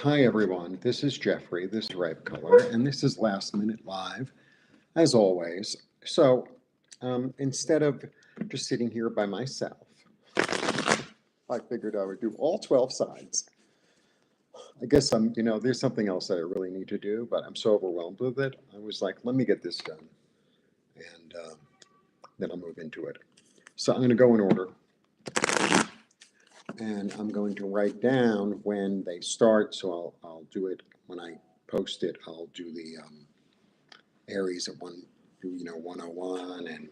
Hi everyone, this is Jeffrey, this is Ripe Color, and this is Last Minute Live, as always. So, instead of just sitting here by myself, I figured I would do all 12 sides. I guess there's something else that I really need to do, but I'm so overwhelmed with it. I was like, let me get this done, and then I'll move into it. So I'm going to go in order, and I'm going to write down when they start, so I'll do it when I post it. I'll do the Aries at 101, and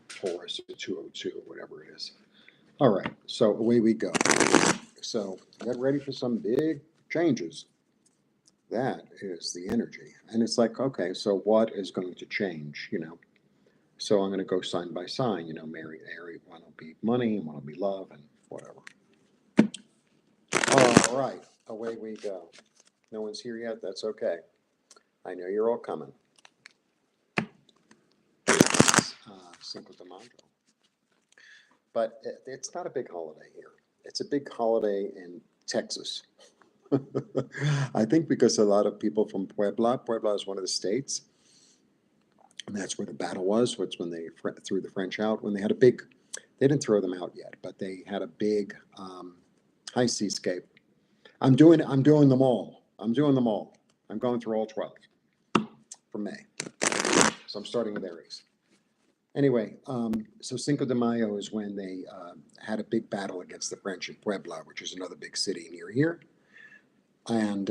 Taurus at 202, whatever it is. All right, so away we go. So get ready for some big changes. That is the energy, and it's like, okay, so what is going to change? So I'm going to go sign by sign. Mary, Aries, one will be money, one will be love, and whatever. All right, away we go. No one's here yet. That's okay. I know you're all coming. Cinco de Mayo. But it's not a big holiday here. It's a big holiday in Texas. I think because a lot of people from Puebla is one of the states, and that's where the battle was. It's when they threw the French out. When they had a big, they didn't throw them out yet, but they had a big high seascape. I'm doing them all. I'm going through all 12 for May. So I'm starting with Aries. Anyway, so Cinco de Mayo is when they had a big battle against the French in Puebla, which is another big city near here. And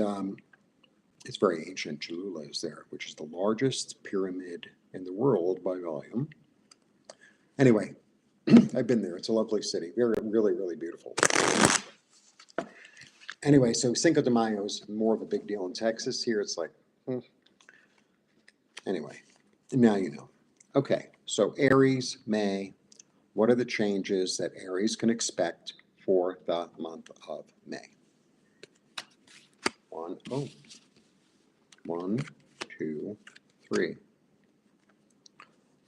it's very ancient. Cholula is there, which is the largest pyramid in the world by volume. Anyway, I've been there. It's a lovely city. Very, really, really beautiful. Anyway, so Cinco de Mayo is more of a big deal in Texas. Here it's like, Anyway, now you know. Okay, so Aries, May. What are the changes that Aries can expect for the month of May? One, two, three.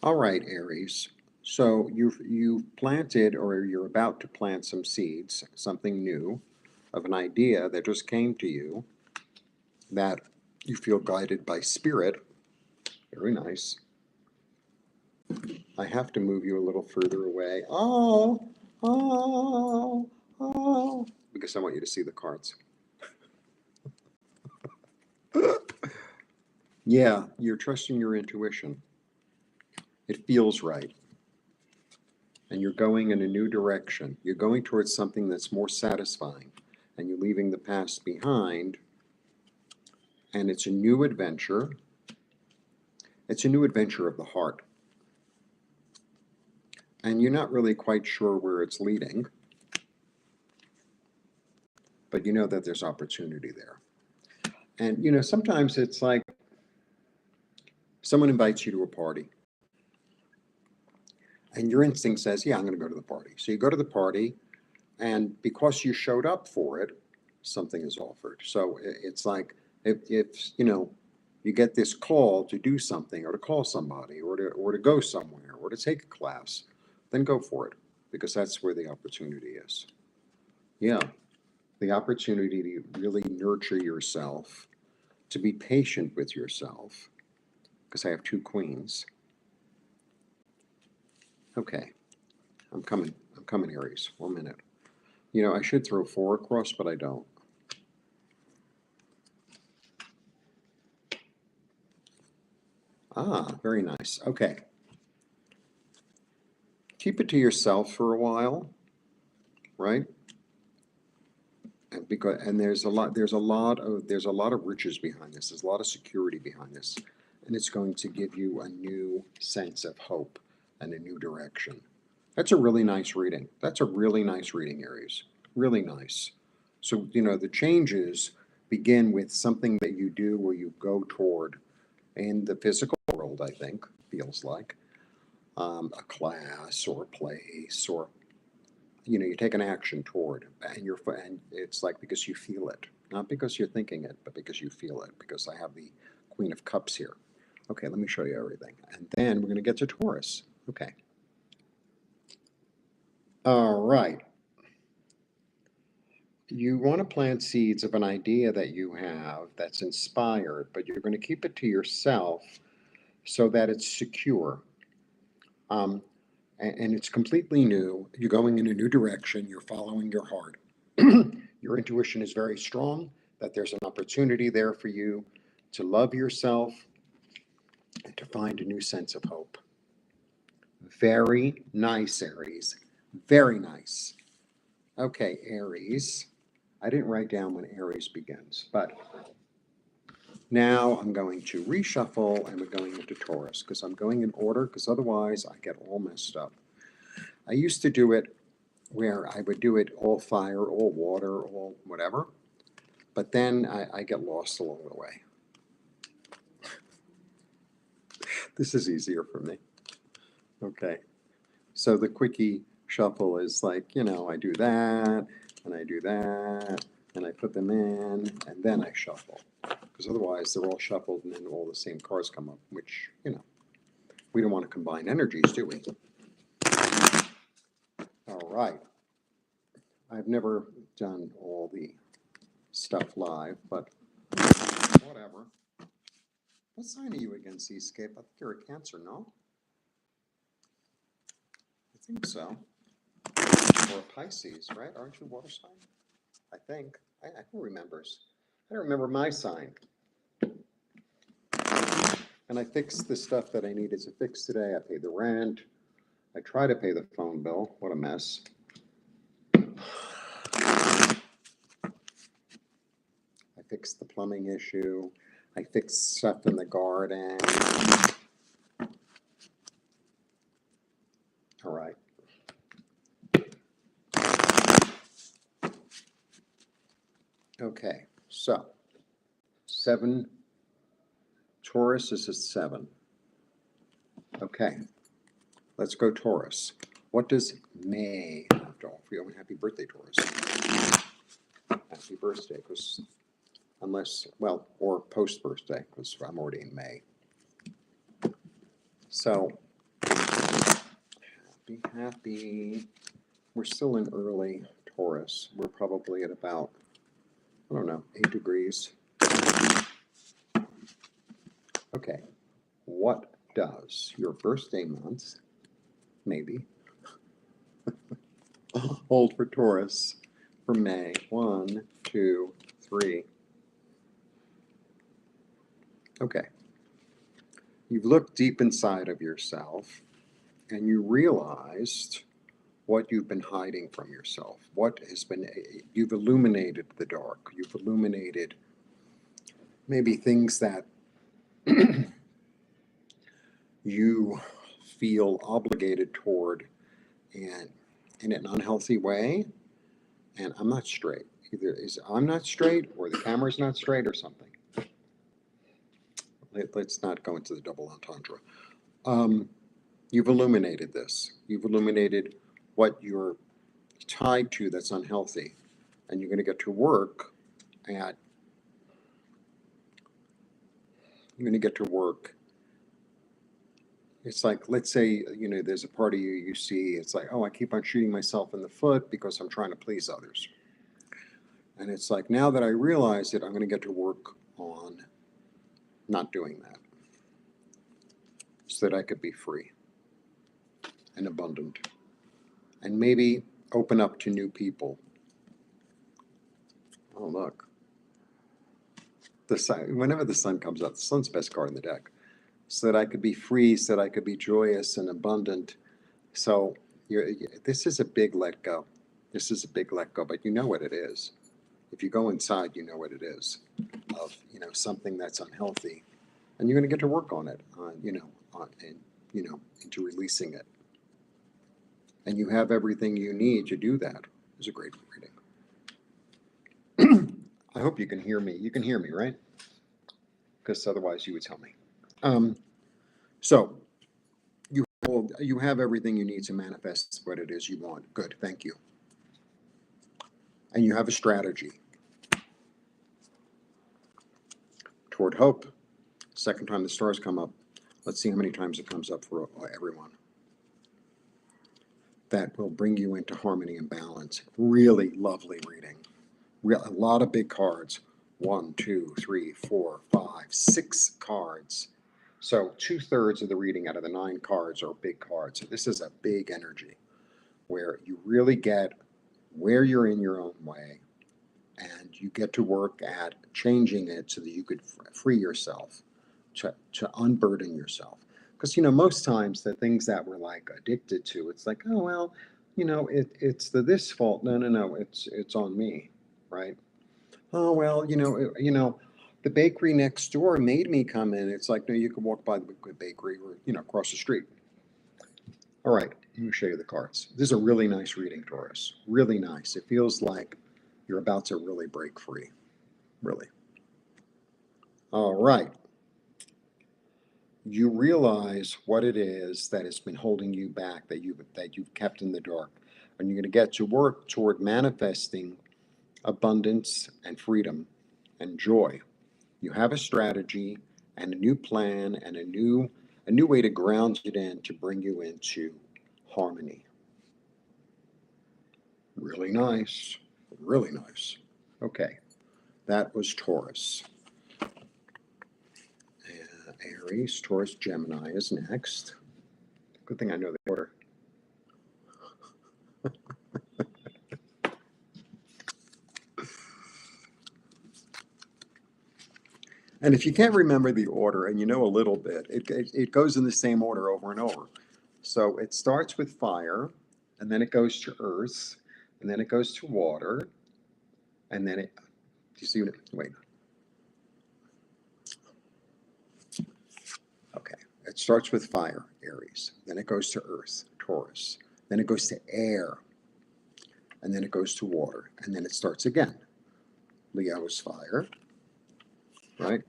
All right, Aries. So you've planted, or you're about to plant some seeds, something new, of an idea that just came to you, that you feel guided by spirit. Very nice. I have to move you a little further away. Oh, because I want you to see the cards. Yeah, you're trusting your intuition. It feels right. And you're going in a new direction. You're going towards something that's more satisfying. And you're leaving the past behind. And it's a new adventure. It's a new adventure of the heart. And you're not really quite sure where it's leading. But you know that there's opportunity there. And sometimes it's like someone invites you to a party. And your instinct says, yeah, I'm going to go to the party. So you go to the party, and because you showed up for it, something is offered. So it's like if you get this call to do something, or to call somebody, or to go somewhere, or to take a class, then go for it, because that's where the opportunity is. Yeah, the opportunity to really nurture yourself, to be patient with yourself, because I have two queens. Okay, I'm coming, Aries. 1 minute. I should throw 4 across, but I don't. Ah, very nice. Okay. Keep it to yourself for a while, right? And there's a lot of riches behind this. There's a lot of security behind this, and it's going to give you a new sense of hope and a new direction. That's a really nice reading. Aries. Really nice. So, the changes begin with something that you do or you go toward in the physical world, I think, feels like. A class or a place, or you take an action toward, and it's like because you feel it, not because you're thinking it, but because you feel it, because I have the Queen of Cups here. Okay, let me show you everything, and then we're going to get to Taurus. Okay. All right. you want to plant seeds of an idea that you have that's inspired, but you're going to keep it to yourself so that it's secure. Um, and it's completely new. You're going in a new direction. You're following your heart. Your intuition is very strong, that there's an opportunity there for you to love yourself and to find a new sense of hope. Very nice, Aries. Very nice. Okay, Aries. I didn't write down when Aries begins, but now I'm going to reshuffle and we're going into Taurus because I'm going in order because otherwise I get all messed up. I used to do it where I would do it all fire, all water, all whatever, but then I get lost along the way. This is easier for me. Okay, so the quickie shuffle is like, I do that, and I do that, and I put them in, and then I shuffle. Because otherwise they're all shuffled and then all the same cards come up, which, we don't want to combine energies, do we? All right. I've never done all the stuff live, but whatever. What sign are you again, Seascape? I think you're a Cancer, no? I think so. Or a Pisces, right? Aren't you a water sign? I think. Who remembers? I don't remember my sign. And I fixed the stuff that I needed to fix today. I paid the rent. I tried to pay the phone bill. What a mess. I fixed the plumbing issue. I fixed stuff in the garden. All right. Okay, so 7. Taurus is a 7. Okay, let's go Taurus. What does May have to offer you? Happy birthday, Taurus. Happy birthday, because or post-birthday, because I'm already in May. So, happy. We're still in early Taurus. We're probably at about, 8 degrees. Okay, what does your birthday month, maybe, hold for Taurus for May? 1, 2, 3. Okay. You've looked deep inside of yourself and you realized what you've been hiding from yourself. You've illuminated the dark. You've illuminated maybe things that you feel obligated toward and in an unhealthy way. And I'm not straight. Either I'm not straight or the camera's not straight or something. Let's not go into the double entendre. You've illuminated this. You've illuminated what you're tied to that's unhealthy. And you're going to get to work at, it's like, let's say, there's a part of you see, it's like, oh, I keep on shooting myself in the foot because I'm trying to please others. And it's like, now that I realize it, I'm going to get to work on not doing that so that I could be free and abundant and maybe open up to new people. Oh, look. The sun, whenever the sun comes up, the sun's the best card in the deck. So that I could be free, so that I could be joyous and abundant. So this is a big let go. This is a big let go, but you know what it is. If you go inside, you know what it is of, something that's unhealthy. And you're going to get to work on it, into releasing it. And you have everything you need to do that. It's a great reading. I hope you can hear me. You can hear me, right? Because otherwise you would tell me. So you have everything you need to manifest what it is you want. Good, thank you. And you have a strategy toward hope. Second time the stars come up. Let's see how many times it comes up for everyone. That will bring you into harmony and balance. Really lovely reading. A lot of big cards. 1, 2, 3, 4, 5, 6 cards. So 2/3 of the reading out of the 9 cards are big cards. So this is a big energy where you really get where you're in your own way, and you get to work at changing it so that you could free yourself, to unburden yourself. Because, most times the things that we're like addicted to, it's like, oh, well, it's this fault. No, it's on me, right? Oh, well, the bakery next door made me come in. It's like, no, you can walk by the bakery or, across the street. All right, let me show you the cards. This is a really nice reading, Taurus. Really nice. It feels like you're about to really break free. Really. All right. You realize what it is that has been holding you back, that you've kept in the dark. And you're going to get to work toward manifesting abundance and freedom and joy. You have a strategy and a new plan and a new way to ground it in to bring you into harmony. Really nice. Really nice. Okay. That was Taurus. Aries, Taurus, Gemini is next. Good thing I know the order. And if you can't remember the order and you know a little bit, it goes in the same order over and over. So it starts with fire, and then it goes to earth, and then it goes to water, and then do you see what wait. Okay, it starts with fire, Aries, then it goes to earth, Taurus, then it goes to air, and then it goes to water, and then it starts again. Leo is fire, right?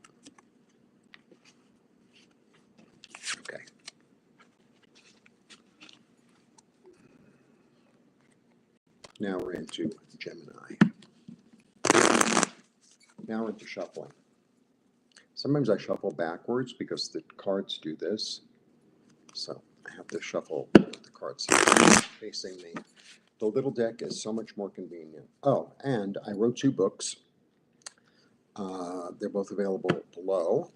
Okay. Now we're into Gemini. Now we're into shuffling. Sometimes I shuffle backwards because the cards do this. So I have to shuffle with the cards facing me. The little deck is so much more convenient. Oh, and I wrote 2 books. They're both available below.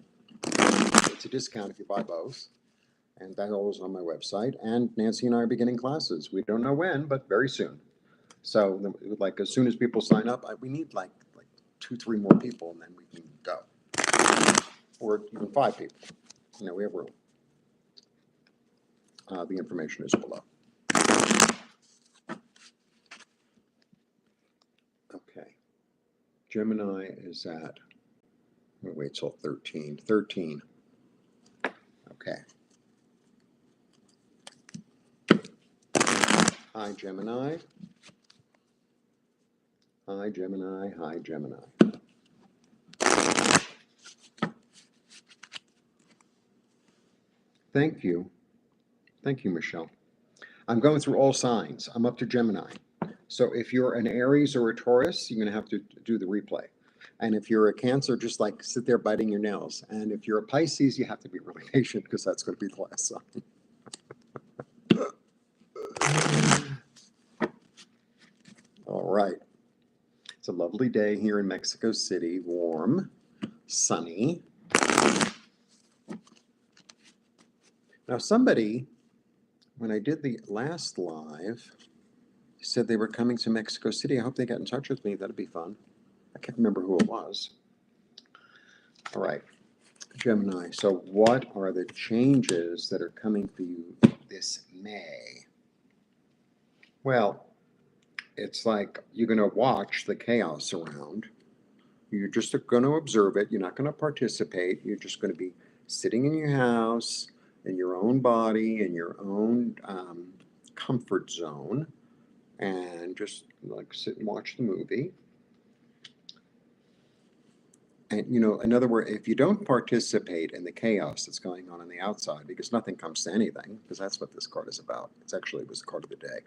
It's a discount if you buy both. And that all is on my website. And Nancy and I are beginning classes. We don't know when, but very soon. So like as soon as people sign up, we need like 2, 3 more people, and then we can go. Or even 5 people. We have room. The information is below. Okay. Gemini is at, wait till 13. 13. Okay. Hi, Gemini. Hi, Gemini. Hi, Gemini. Thank you. Thank you, Michelle. I'm going through all signs. I'm up to Gemini. So if you're an Aries or a Taurus, you're going to have to do the replay. And if you're a Cancer, just like sit there biting your nails. And if you're a Pisces, you have to be really patient because that's going to be the last sign. All right. It's a lovely day here in Mexico City, warm, sunny. Now somebody, when I did the last live, said they were coming to Mexico City. I hope they got in touch with me. That'd be fun. I can't remember who it was. All right, Gemini. So what are the changes that are coming for you this May? Well, it's like you're going to watch the chaos around. You're just going to observe it. You're not going to participate. You're just going to be sitting in your house, in your own body, in your own comfort zone, and just like sit and watch the movie. And, in other words, if you don't participate in the chaos that's going on the outside, because nothing comes to anything, because that's what this card is about. It was the card of the day,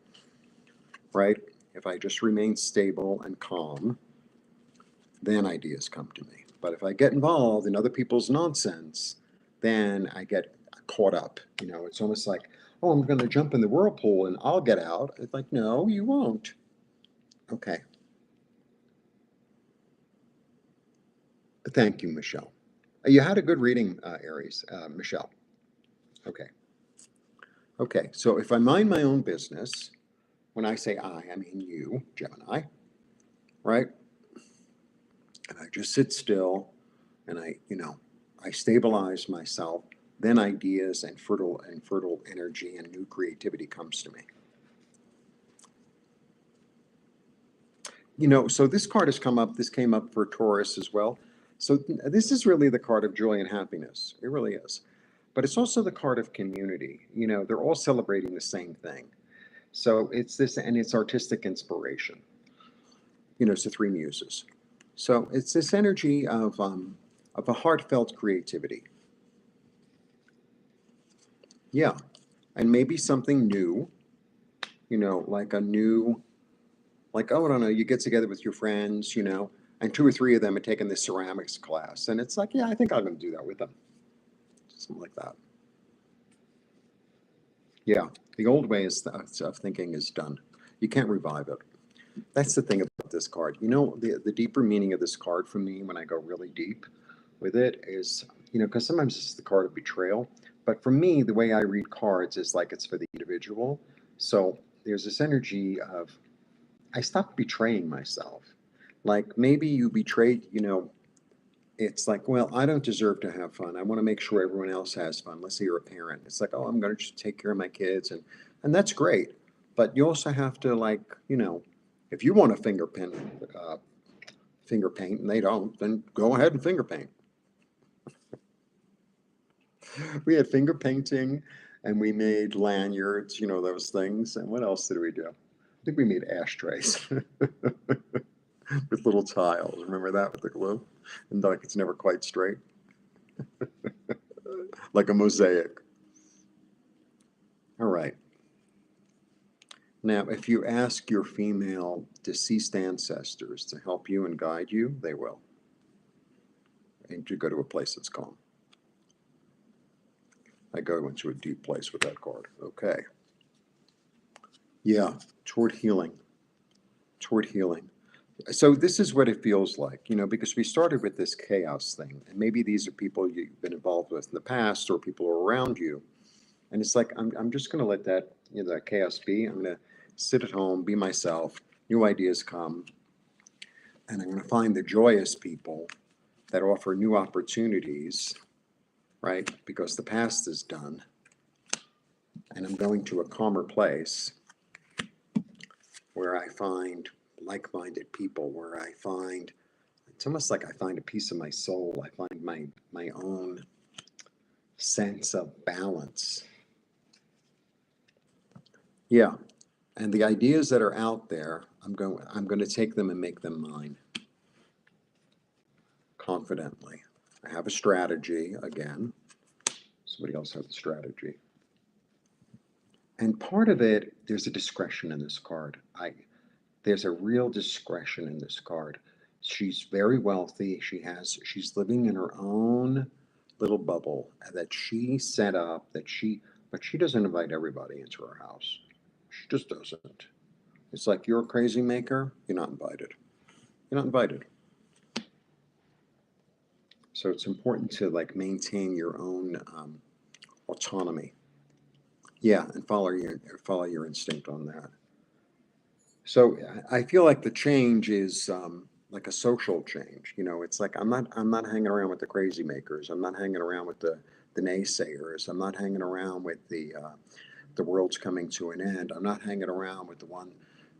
right? If I just remain stable and calm, then ideas come to me. But if I get involved in other people's nonsense, then I get caught up. It's almost like, oh, I'm going to jump in the whirlpool and I'll get out. It's like, no, you won't. Okay. Thank you, Michelle. You had a good reading, Aries, Michelle. Okay. Okay, so if I mind my own business, when I say I mean you, Gemini, right? And I just sit still and I stabilize myself, then ideas and fertile energy and new creativity comes to me. So this card has come up, this came up for Taurus as well. So this is really the card of joy and happiness. It really is. But it's also the card of community. They're all celebrating the same thing. So it's this, and it's artistic inspiration. It's the three muses. So it's this energy of a heartfelt creativity. Yeah. And maybe something new, like a new, like, oh, I don't know, you get together with your friends, and two or three of them are taking this ceramics class. And it's like, yeah, I think I'm going to do that with them. Something like that. Yeah. The old way of thinking is done. You can't revive it. That's the thing about this card. The deeper meaning of this card for me when I go really deep with it is, because sometimes it's the card of betrayal. But for me, the way I read cards is like it's for the individual. So there's this energy of, I stopped betraying myself. Like maybe you betrayed, it's like, well, I don't deserve to have fun. I want to make sure everyone else has fun. Let's say you're a parent. It's like, oh, I'm going to just take care of my kids. And that's great. But you also have to, like, if you want to finger paint and they don't, then go ahead and finger paint. We had finger painting and we made lanyards, those things. And what else did we do? I think we made ashtrays with little tiles. Remember that with the glue? And like it's never quite straight. Like a mosaic. All right. Now, if you ask your female deceased ancestors to help you and guide you, they will. And you go to a place that's calm. I go into a deep place with that card. Okay. Yeah, toward healing. Toward healing. So this is what it feels like, because we started with this chaos thing. And maybe these are people you've been involved with in the past or people around you. And it's like, I'm just going to let that, that chaos be. I'm going to sit at home, be myself. New ideas come. And I'm going to find the joyous people that offer new opportunities, right? Because the past is done. And I'm going to a calmer place where I find like-minded people, where I find, it's almost like I find a piece of my soul. I find my own sense of balance. Yeah. And the ideas that are out there, I'm going to take them and make them mine. Confidently. I have a strategy again. Somebody else has a strategy. And part of it, there's a discretion in this card. There's a real discretion in this card. She's very wealthy. She's living in her own little bubble that she set up, but she doesn't invite everybody into her house. She just doesn't. It's like, you're a crazy maker, you're not invited. You're not invited. So it's important to like maintain your own autonomy. Yeah, and follow your instinct on that. So I feel like the change is like a social change. It's like I'm not hanging around with the crazy makers. I'm not hanging around with the naysayers. I'm not hanging around with the world's coming to an end. I'm not hanging around with the one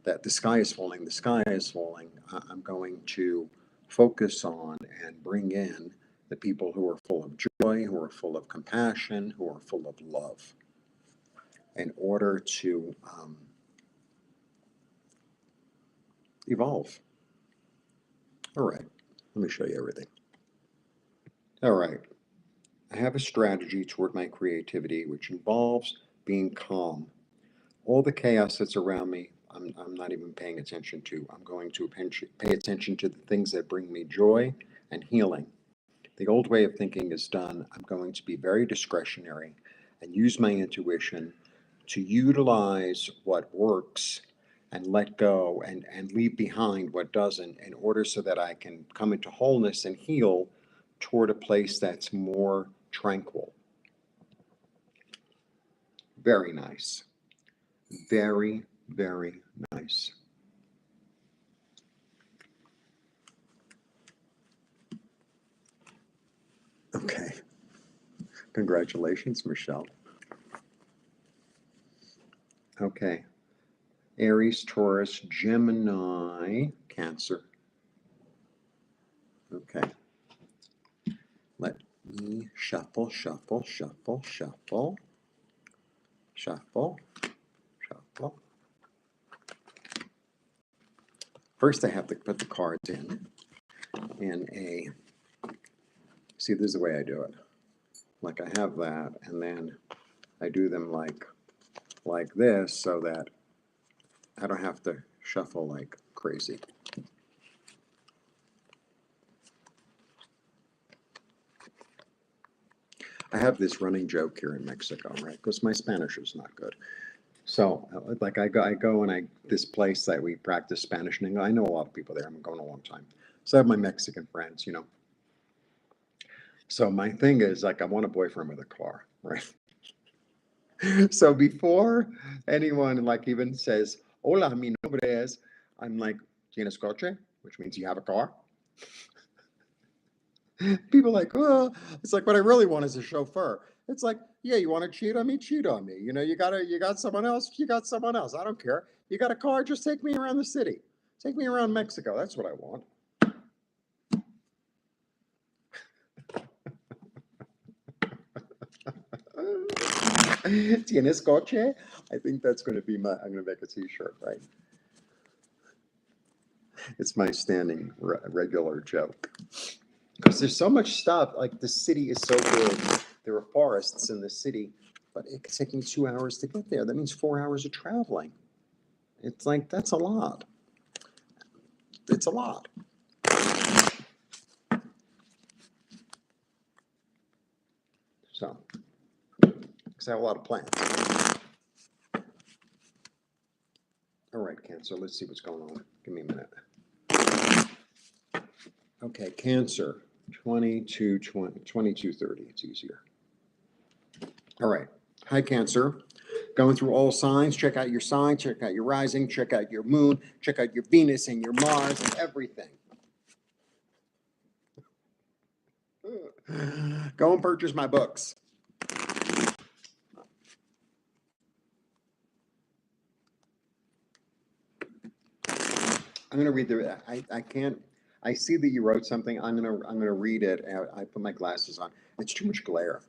that the sky is falling. The sky is falling. I'm going to focus on and bring in the people who are full of joy, who are full of compassion, who are full of love, in order to evolve. All right, let me show you everything. All right, I have a strategy toward my creativity, which involves being calm. All the chaos that's around me, I'm not even paying attention to. I'm going to pay attention to the things that bring me joy and healing. The old way of thinking is done. I'm going to be very discretionary and use my intuition to utilize what works and let go and leave behind what doesn't, in order so that I can come into wholeness and heal toward a place that's more tranquil. Very nice. Very, very nice. Okay. Congratulations, Michelle. Okay. Aries, Taurus, Gemini, Cancer. Okay. Let me shuffle, shuffle, shuffle, shuffle, shuffle, shuffle. First, I have to put the cards in a, see, this is the way I do it. Like I have that, and then I do them like this so that I don't have to shuffle like crazy. I have this running joke here in Mexico, right? Because my Spanish is not good. So, like I go and this place that we practice Spanish and English. I know a lot of people there. I'm going a long time. So I have my Mexican friends, you know. So my thing is like I want a boyfriend with a car, right? So before anyone like even says, "Hola, mi nombre es," I'm like, "Tienes coche?" Which means you have a car. People are like, oh, it's like what I really want is a chauffeur. It's like, yeah, you want to cheat on me? Cheat on me. You know, you got someone else, you got someone else. I don't care. You got a car, just take me around the city. Take me around Mexico. That's what I want. Tienes coche? I think that's going to be I'm going to make a t-shirt, right? It's my standing regular joke. Because there's so much stuff, like the city is so big. There are forests in the city, but it's taking 2 hours to get there. That means 4 hours of traveling. It's like, that's a lot. It's a lot. So, because I have a lot of plans. All right, Cancer, let's see what's going on. Give me a minute. Okay, Cancer, 2230, it's easier. All right, hi, Cancer. Going through all signs, check out your sign, check out your rising, check out your moon, check out your Venus and your Mars and everything. Go and purchase my books. I'm going to read the, I can't, I see that you wrote something. I'm going to read it. I put my glasses on. It's too much glare.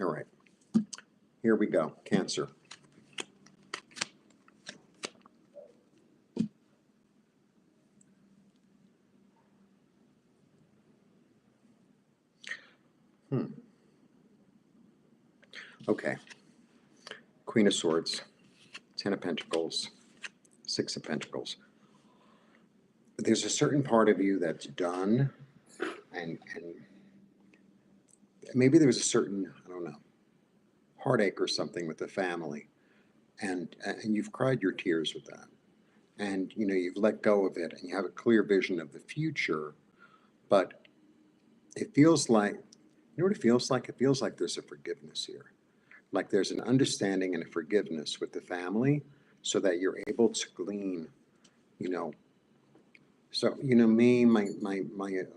All right. Here we go. Cancer. Okay. Queen of Swords, 10 of Pentacles, 6 of Pentacles. There's a certain part of you that's done, and maybe there was a certain, I don't know, heartache or something with the family, and you've cried your tears with that, and you know you've let go of it, and you have a clear vision of the future, but it feels like, you know what it feels like? It feels like there's a forgiveness here. Like there's an understanding and a forgiveness with the family so that you're able to glean, you know. So, you know, me, my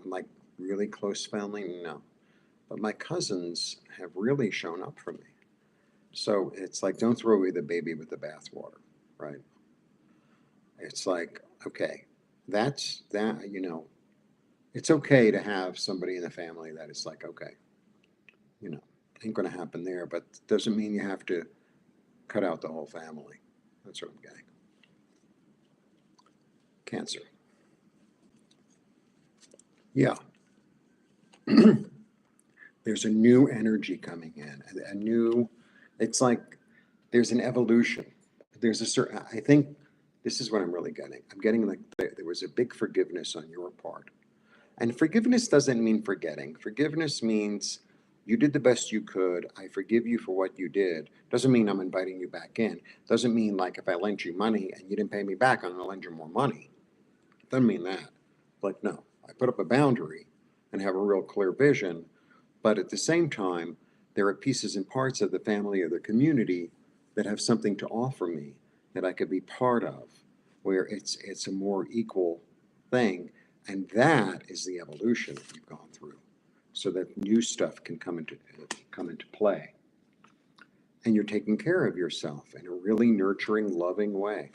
like really close family, no. But my cousins have really shown up for me. So it's like, don't throw away the baby with the bathwater, right? It's like, okay, that's that, you know, it's okay to have somebody in the family that is like, okay, you know, ain't going to happen there, but doesn't mean you have to cut out the whole family. That's what I'm getting. Cancer. Yeah. There's a new energy coming in, a new, it's like there's an evolution. There's a certain, I think this is what I'm really getting. I'm getting like there was a big forgiveness on your part. And forgiveness doesn't mean forgetting. Forgiveness means you did the best you could. I forgive you for what you did. Doesn't mean I'm inviting you back in. Doesn't mean like if I lent you money and you didn't pay me back, I'm going to lend you more money. Doesn't mean that. Like, no, I put up a boundary, and have a real clear vision. But at the same time, there are pieces and parts of the family or the community that have something to offer me that I could be part of, where it's a more equal thing. And that is the evolution that you've gone through, so that new stuff can come into play. And you're taking care of yourself in a really nurturing, loving way.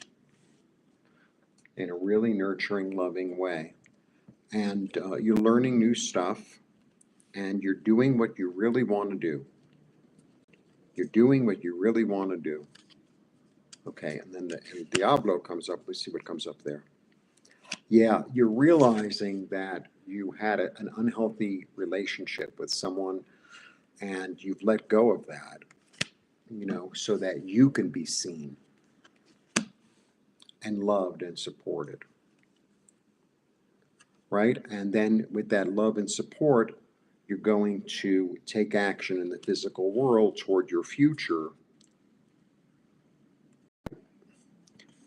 In a really nurturing, loving way. And you're learning new stuff, and you're doing what you really want to do. You're doing what you really want to do. Okay, and then the Diablo comes up. Let's see what comes up there. Yeah, you're realizing that you had an unhealthy relationship with someone, and you've let go of that, so that you can be seen and loved and supported. Right? And then with that love and support, you're going to take action in the physical world toward your future.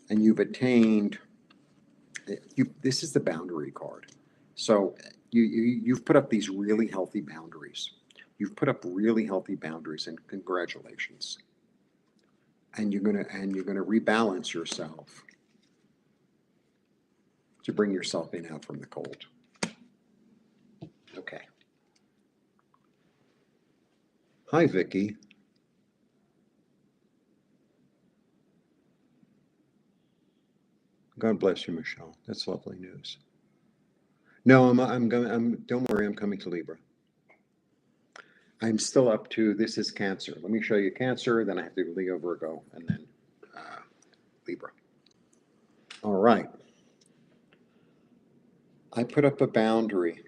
And you've attained, this is the boundary card. So you've put up these really healthy boundaries. You've put up really healthy boundaries, and congratulations. And you're gonna rebalance yourself to bring yourself in out from the cold. Okay. Hi, Vicky. God bless you, Michelle. That's lovely news. No, don't worry, I'm coming to Libra. I'm still up to, this is Cancer. Let me show you Cancer, then I have to do Leo, Virgo, and then Libra. All right. I put up a boundary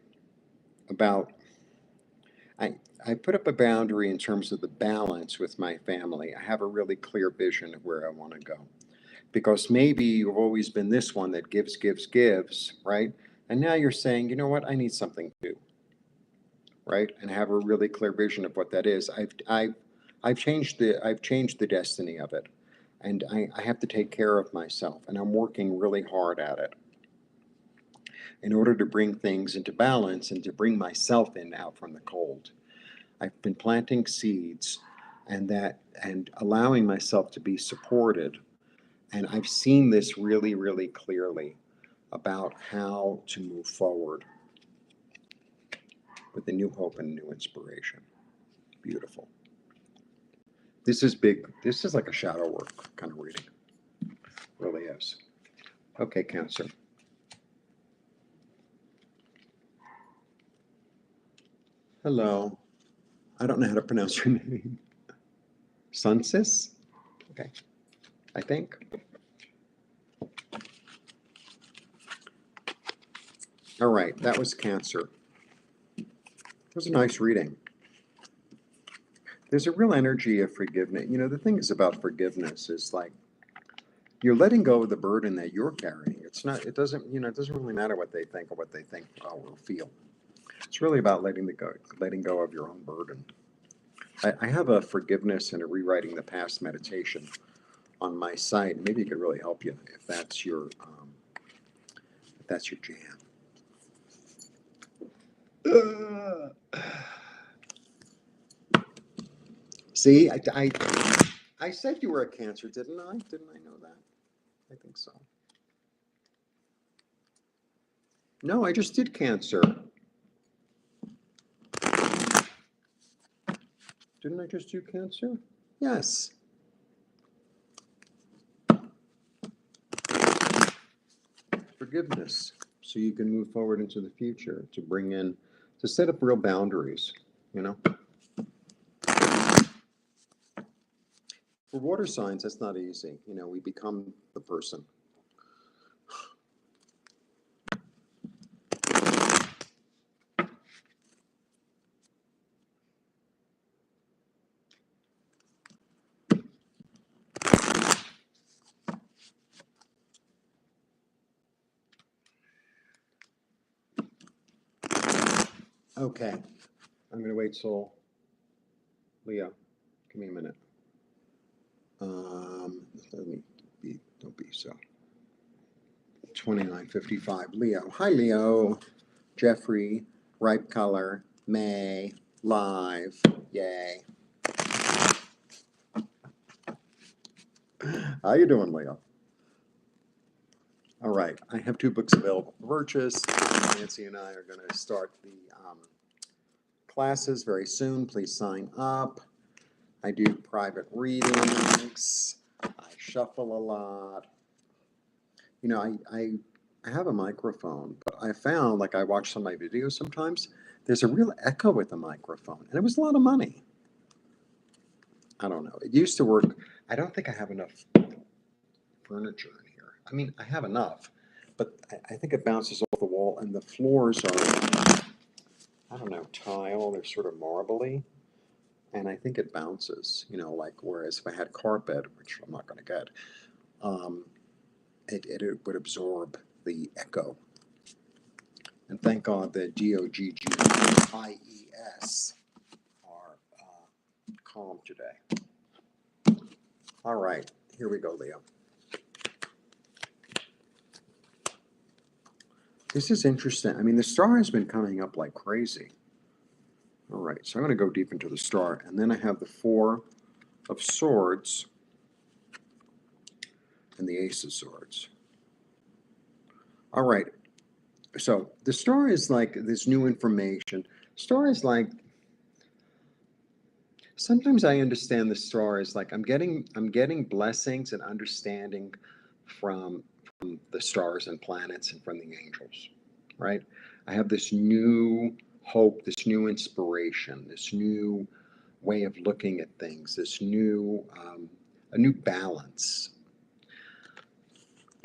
about, I put up a boundary in terms of the balance with my family. I have a really clear vision of where I want to go. Because maybe you've always been this one that gives, right? And now you're saying, you know what, I need something new. Right, and have a really clear vision of what that is. I've changed the destiny of it, and I have to take care of myself, and I'm working really hard at it in order to bring things into balance and to bring myself in out from the cold. I've been planting seeds, and allowing myself to be supported, and I've seen this really, really clearly about how to move forward with a new hope and new inspiration. Beautiful. This is big. This is like a shadow work kind of reading. Really is. Okay, Cancer. Hello. I don't know how to pronounce your name. Sunsis? Okay. I think. All right. That was Cancer. It was a nice reading. There's a real energy of forgiveness. The thing is about forgiveness is like you're letting go of the burden that you're carrying. It doesn't really matter what they think or or feel. It's really about letting go of your own burden. I have a forgiveness and a rewriting the past meditation on my site. Maybe it could really help you if that's your jam. See, I said you were a Cancer, didn't I? Didn't I know that? I think so. No, I just did Cancer. Didn't I just do Cancer? Yes. Forgiveness, so you can move forward into the future, to set up real boundaries, For water signs, that's not easy. We become the person. Okay, I'm going to wait till Leo. Give me a minute. Let me don't be so. 29:55. Leo. Hi, Leo. Jeffrey. ripe color, May, live, yay. How you doing, Leo? All right, I have 2 books available for purchase. Nancy and I are going to start the classes very soon. Please sign up. I do private readings. I shuffle a lot. You know, I have a microphone, but I found, like I watch some of my videos sometimes, there's a real echo with the microphone, and it was a lot of money. I don't know. It used to work. I don't think I have enough furniture in here. I mean, I have enough, but I think it bounces off the wall, and the floors are, I don't know, tile. They're sort of marbly, and I think it bounces, you know, like, whereas if I had carpet, which I'm not going to get, it would absorb the echo. And thank God the DOGGIES are calm today. All right, here we go, Leo. This is interesting. I mean, the star has been coming up like crazy. All right, so I'm going to go deep into the star. And then I have the 4 of Swords and the Ace of Swords. All right, so the star is like this new information. Star is like, sometimes I understand the star is like I'm getting blessings and understanding from the stars and planets and from the angels, right? I have this new hope, this new inspiration, this new way of looking at things, this new a new balance.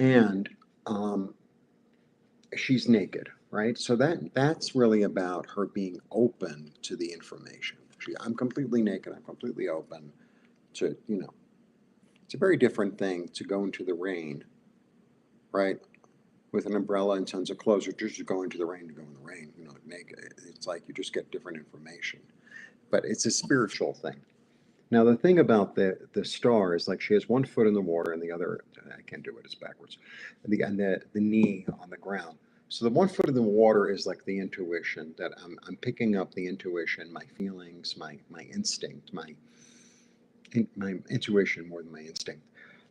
And she's naked, right? So that's really about her being open to the information. I'm completely naked. I'm completely open to, you know, it's a very different thing to go into the rain, right? With an umbrella and tons of clothes, or just go into the rain to go in the rain, you know, naked. It's like you just get different information. But it's a spiritual thing. Now, the thing about the star is like she has 1 foot in the water and the other, I can't do it, it's backwards, and the knee on the ground. So the 1 foot in the water is like the intuition that I'm picking up the intuition, my feelings, my instinct, my intuition more than my instinct.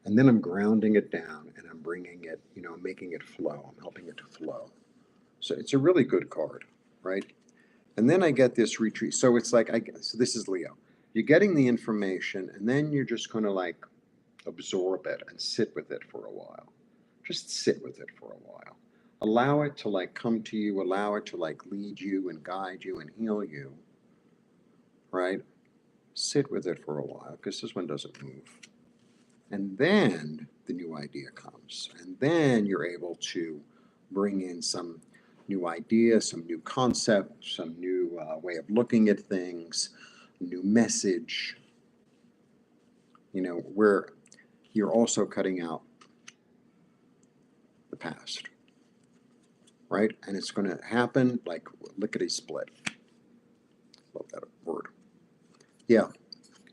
And then I'm grounding it down and I'm bringing it, you know, making it flow. I'm helping it to flow. So it's a really good card, right? And then I get this retreat. So it's like, so this is Leo. You're getting the information and then you're just going to like absorb it and sit with it for a while. Just sit with it for a while. Allow it to like come to you, allow it to like lead you and guide you and heal you, right? Sit with it for a while because this one doesn't move. And then the new idea comes. And then you're able to bring in some new idea, some new concept, some new way of looking at things, new message, you know, where you're also cutting out the past, right? And it's going to happen like lickety split. Love that word. Yeah,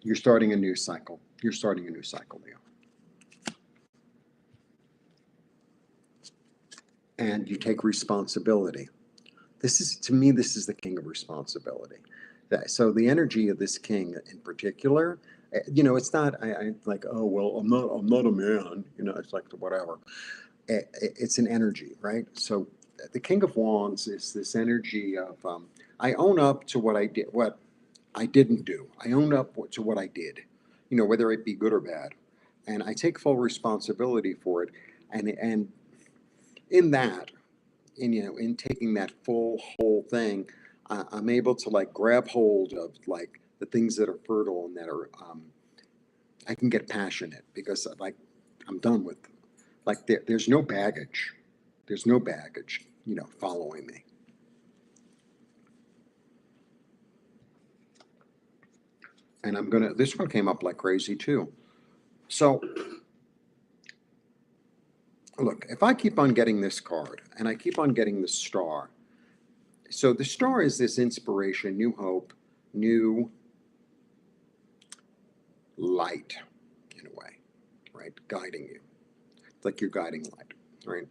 you're starting a new cycle. You're starting a new cycle, Leo. And you take responsibility. This is, to me, this is the king of responsibility. So the energy of this king in particular, you know, it's not I like, oh well, I'm not a man, you know, it's like whatever. It's an energy, right? So the King of Wands is this energy of I own up to what I did, what I didn't do. I own up to what I did, you know, whether it be good or bad, and I take full responsibility for it. And in that, in you know, in taking that full whole thing, I'm able to like grab hold of like the things that are fertile and that are I can get passionate because like I'm done with them. Like there's no baggage. There's no baggage, you know, following me. And I'm gonna, this one came up like crazy too. So look, if I keep on getting this card and I keep on getting the star, so the star is this inspiration, new hope, new light in a way, right? Guiding you. It's like your guiding light, right?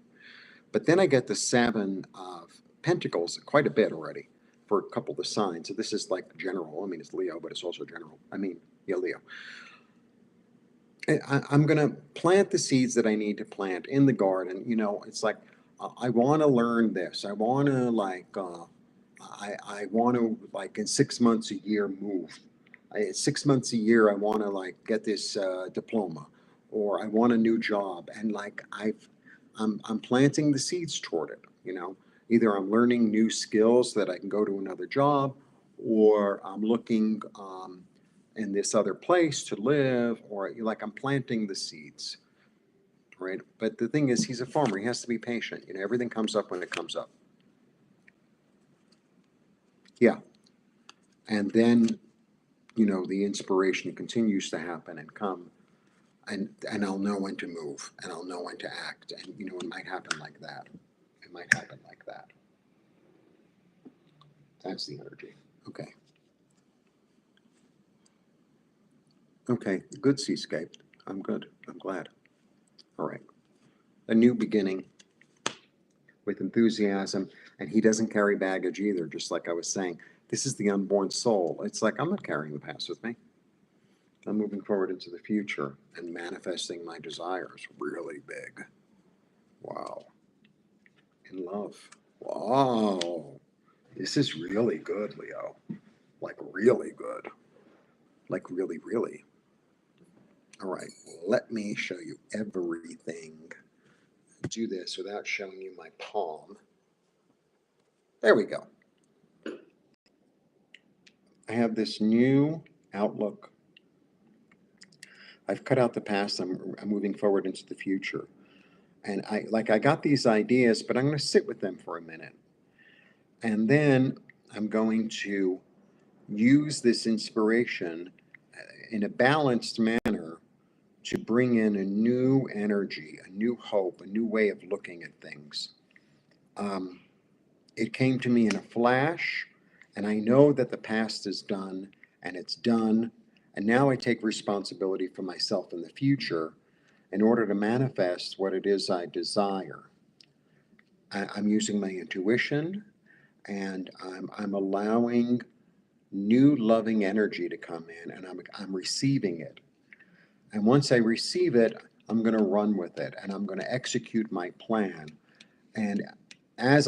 But then I get the 7 of Pentacles, quite a bit already. for a couple of the signs. So this is like general. I mean, it's Leo, but it's also general. I mean, yeah, Leo. I'm going to plant the seeds that I need to plant in the garden. You know, it's like, I want to learn this. I want to like, I want to like in 6 months a year move. 6 months a year, I want to like get this diploma, or I want a new job. And like I'm planting the seeds toward it. You know, either I'm learning new skills that I can go to another job, or I'm looking in this other place to live, or like I'm planting the seeds, right? But the thing is, he's a farmer. He has to be patient. You know, everything comes up when it comes up. Yeah. And then, you know, the inspiration continues to happen and come, and I'll know when to move, and I'll know when to act. And, you know, it might happen like that. It might happen like that. That's the energy. Okay. Okay, good seascape. I'm good. I'm glad. All right. A new beginning with enthusiasm, and he doesn't carry baggage either, just like I was saying. This is the unborn soul. It's like, I'm not carrying the past with me. I'm moving forward into the future and manifesting my desires really big. Wow. In love. Wow. This is really good, Leo. Like really good. Like really, really. All right, let me show you everything. Do this without showing you my palm. There we go. I have this new outlook. I've cut out the past. I'm moving forward into the future. And I got these ideas, but I'm going to sit with them for a minute. And then I'm going to use this inspiration in a balanced manner to bring in a new energy, a new hope, a new way of looking at things. It came to me in a flash, and I know that the past is done, and it's done. And now I take responsibility for myself in the future in order to manifest what it is I desire. I'm using my intuition, and I'm allowing new loving energy to come in, and I'm receiving it. And once I receive it, I'm going to run with it, and I'm going to execute my plan. And as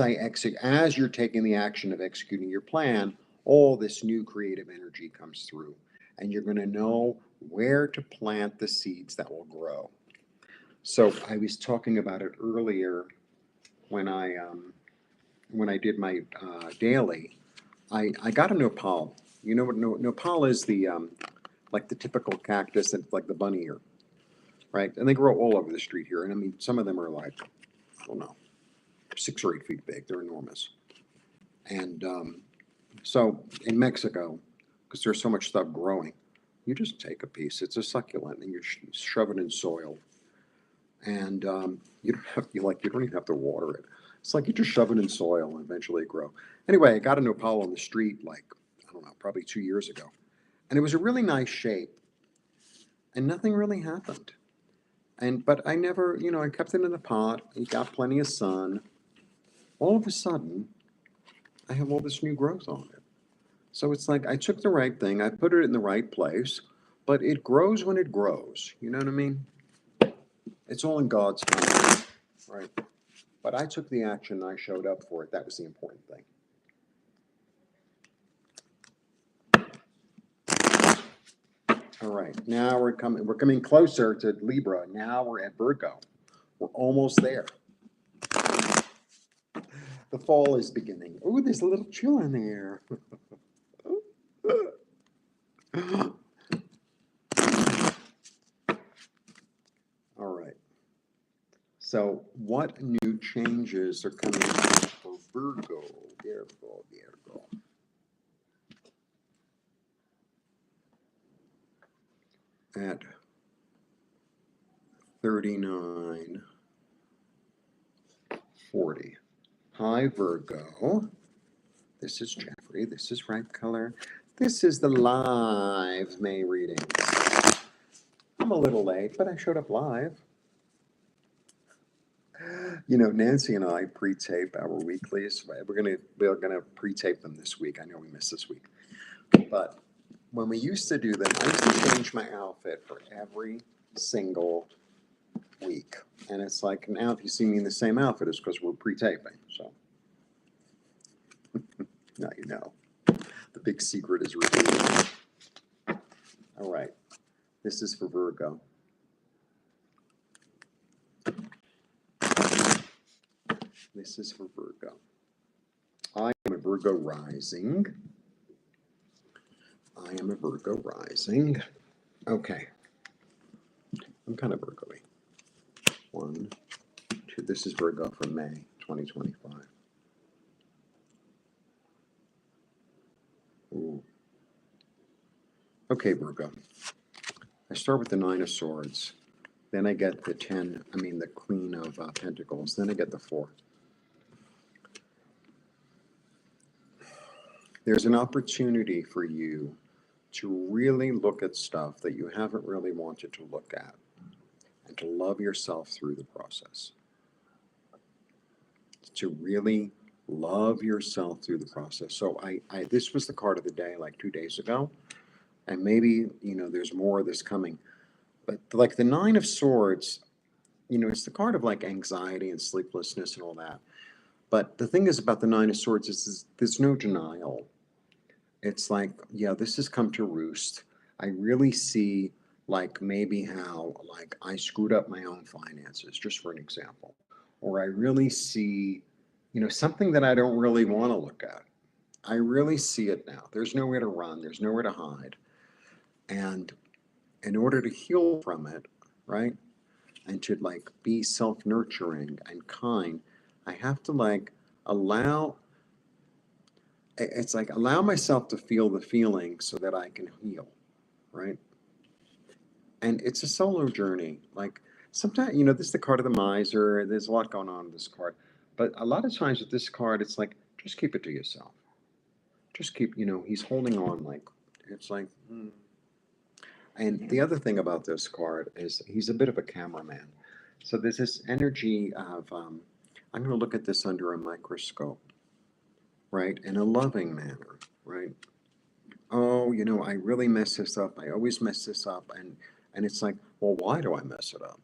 you're taking the action of executing your plan, all this new creative energy comes through, and you're going to know where to plant the seeds that will grow. So I was talking about it earlier when I did my daily. I got a nopal. You know what nopal is? The like the typical cactus that's like the bunny ear, right? And they grow all over the street here. And I mean, some of them are like, I don't know, 6 or 8 feet big. They're enormous. And so in Mexico, because there's so much stuff growing, you just take a piece. It's a succulent, and you shove it in soil. And you don't even have to water it. It's like you just shove it in soil and eventually it grow. Anyway, I got a nopal on the street like, I don't know, probably 2 years ago. And it was a really nice shape. And nothing really happened. But I never, you know, I kept it in a pot. It got plenty of sun. All of a sudden, I have all this new growth on it. So it's like I took the right thing. I put it in the right place. But it grows when it grows. You know what I mean? It's all in God's time, right? But I took the action and I showed up for it. That was the important thing. All right, now we're coming closer to Libra. Now we're at Virgo. We're almost there. The fall is beginning. Oh, there's a little chill in the air. All right. So what new changes are coming for Virgo? Virgo. At 39:40. Hi, Virgo. This is Jeffrey. This is Right Color. This is the live May reading. I'm a little late, but I showed up live. You know, Nancy and I pre-tape our weeklies. We're gonna pre-tape them this week. I know we missed this week, but when we used to do them, I used to change my outfit for every single week. And it's like now, if you see me in the same outfit, it's because we're pre-taping. So now you know. The big secret is revealed. All right, this is for Virgo. This is for Virgo. I am a Virgo rising. I am a Virgo rising. Okay. I'm kind of Virgo-y. 1, 2. This is Virgo from May 2025. Ooh. Okay, Virgo. I start with the 9 of Swords. Then I get the the Queen of Pentacles. Then I get the 4. There's an opportunity for you to really look at stuff that you haven't really wanted to look at and to love yourself through the process. To really love yourself through the process. So this was the card of the day like 2 days ago. And maybe, there's more of this coming. But like the 9 of Swords, it's the card of like anxiety and sleeplessness and all that. But the thing is about the 9 of Swords is there's no denial. It's like, yeah, this has come to roost. I really see like maybe how like I screwed up my own finances, just for an example. Or I really see, something that I don't really want to look at. I really see it now. There's nowhere to run. There's nowhere to hide. And in order to heal from it, right, and to like be self-nurturing and kind, I have to like allow myself to feel the feeling so that I can heal, right? And it's a solo journey. Like sometimes, this is the card of the miser. There's a lot going on with this card. But a lot of times with this card, it's like, just keep it to yourself. Just keep, he's holding on like, it's like, And the other thing about this card is he's a bit of a cameraman. So there's this energy of, I'm going to look at this under a microscope, right? In a loving manner, right? Oh, I really mess this up. I always mess this up. And it's like, well, why do I mess it up?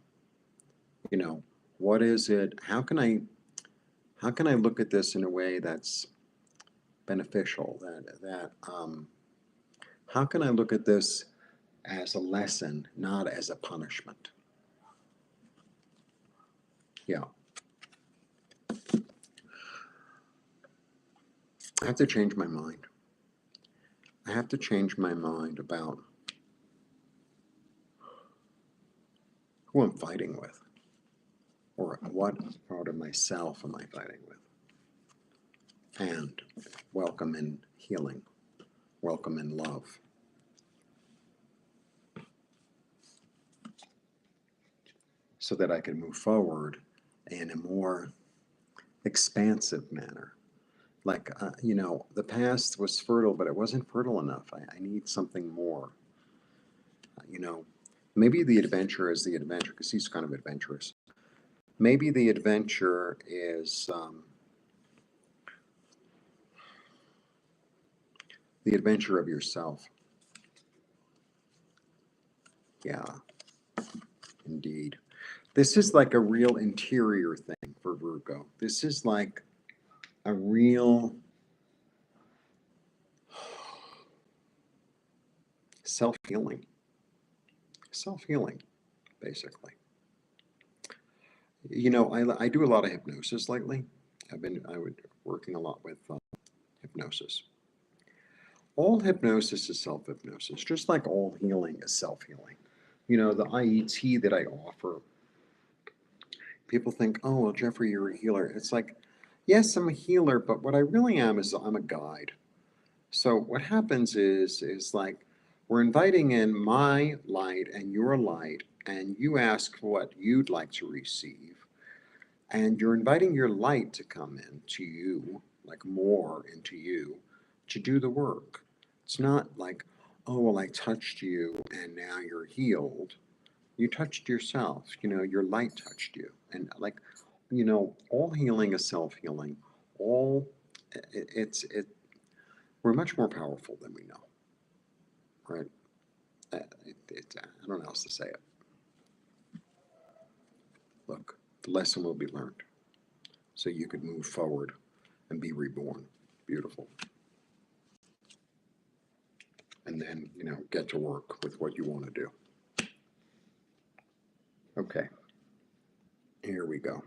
What is it? How can I look at this in a way that's beneficial? How can I look at this as a lesson, not as a punishment? Yeah. I have to change my mind. I have to change my mind about who I'm fighting with, or what part of myself am I fighting with. And welcome in healing, welcome in love. So that I can move forward in a more expansive manner. Like, the past was fertile, but it wasn't fertile enough. I need something more. Maybe the adventure is the adventure, because he's kind of adventurous. Maybe the adventure is the adventure of yourself. Yeah, indeed. This is like a real interior thing for Virgo. This is like a real self-healing. Self-healing, basically. I do a lot of hypnosis lately. I was working a lot with hypnosis. All hypnosis is self-hypnosis, just like all healing is self-healing. The IET that I offer, people think, oh, well, Jeffrey, you're a healer. It's like, yes, I'm a healer, but what I really am is I'm a guide. So what happens is like, we're inviting in my light and your light, and you ask for what you'd like to receive. And you're inviting your light to come in to you, like more into you, to do the work. It's not like, oh, well, I touched you and now you're healed. You touched yourself, your light touched you. And like you know, all healing is self-healing. All we're much more powerful than we know, right? I don't know how else to say it. Look, the lesson will be learned, so you could move forward and be reborn. Beautiful. And then, you know, get to work with what you want to do. Okay, here we go.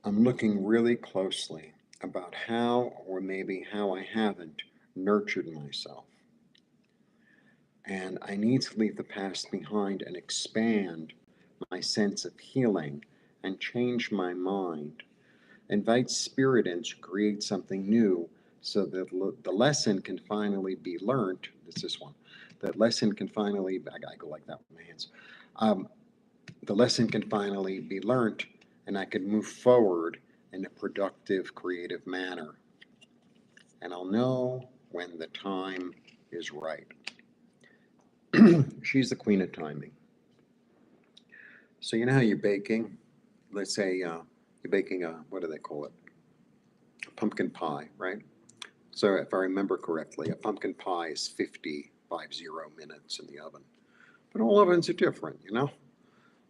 I'm looking really closely about how, or maybe how I haven't, nurtured myself. And I need to leave the past behind and expand my sense of healing and change my mind. Invite spirit in to create something new so that the lesson can finally be learned. It's this one. That lesson can finally, I go like that with my hands. The lesson can finally be learned and I can move forward in a productive, creative manner. And I'll know when the time is right. She's the queen of timing. So you know how you're baking? Let's say you're baking a, what do they call it? A pumpkin pie, right? So if I remember correctly, a pumpkin pie is 50 minutes in the oven. But all ovens are different, you know?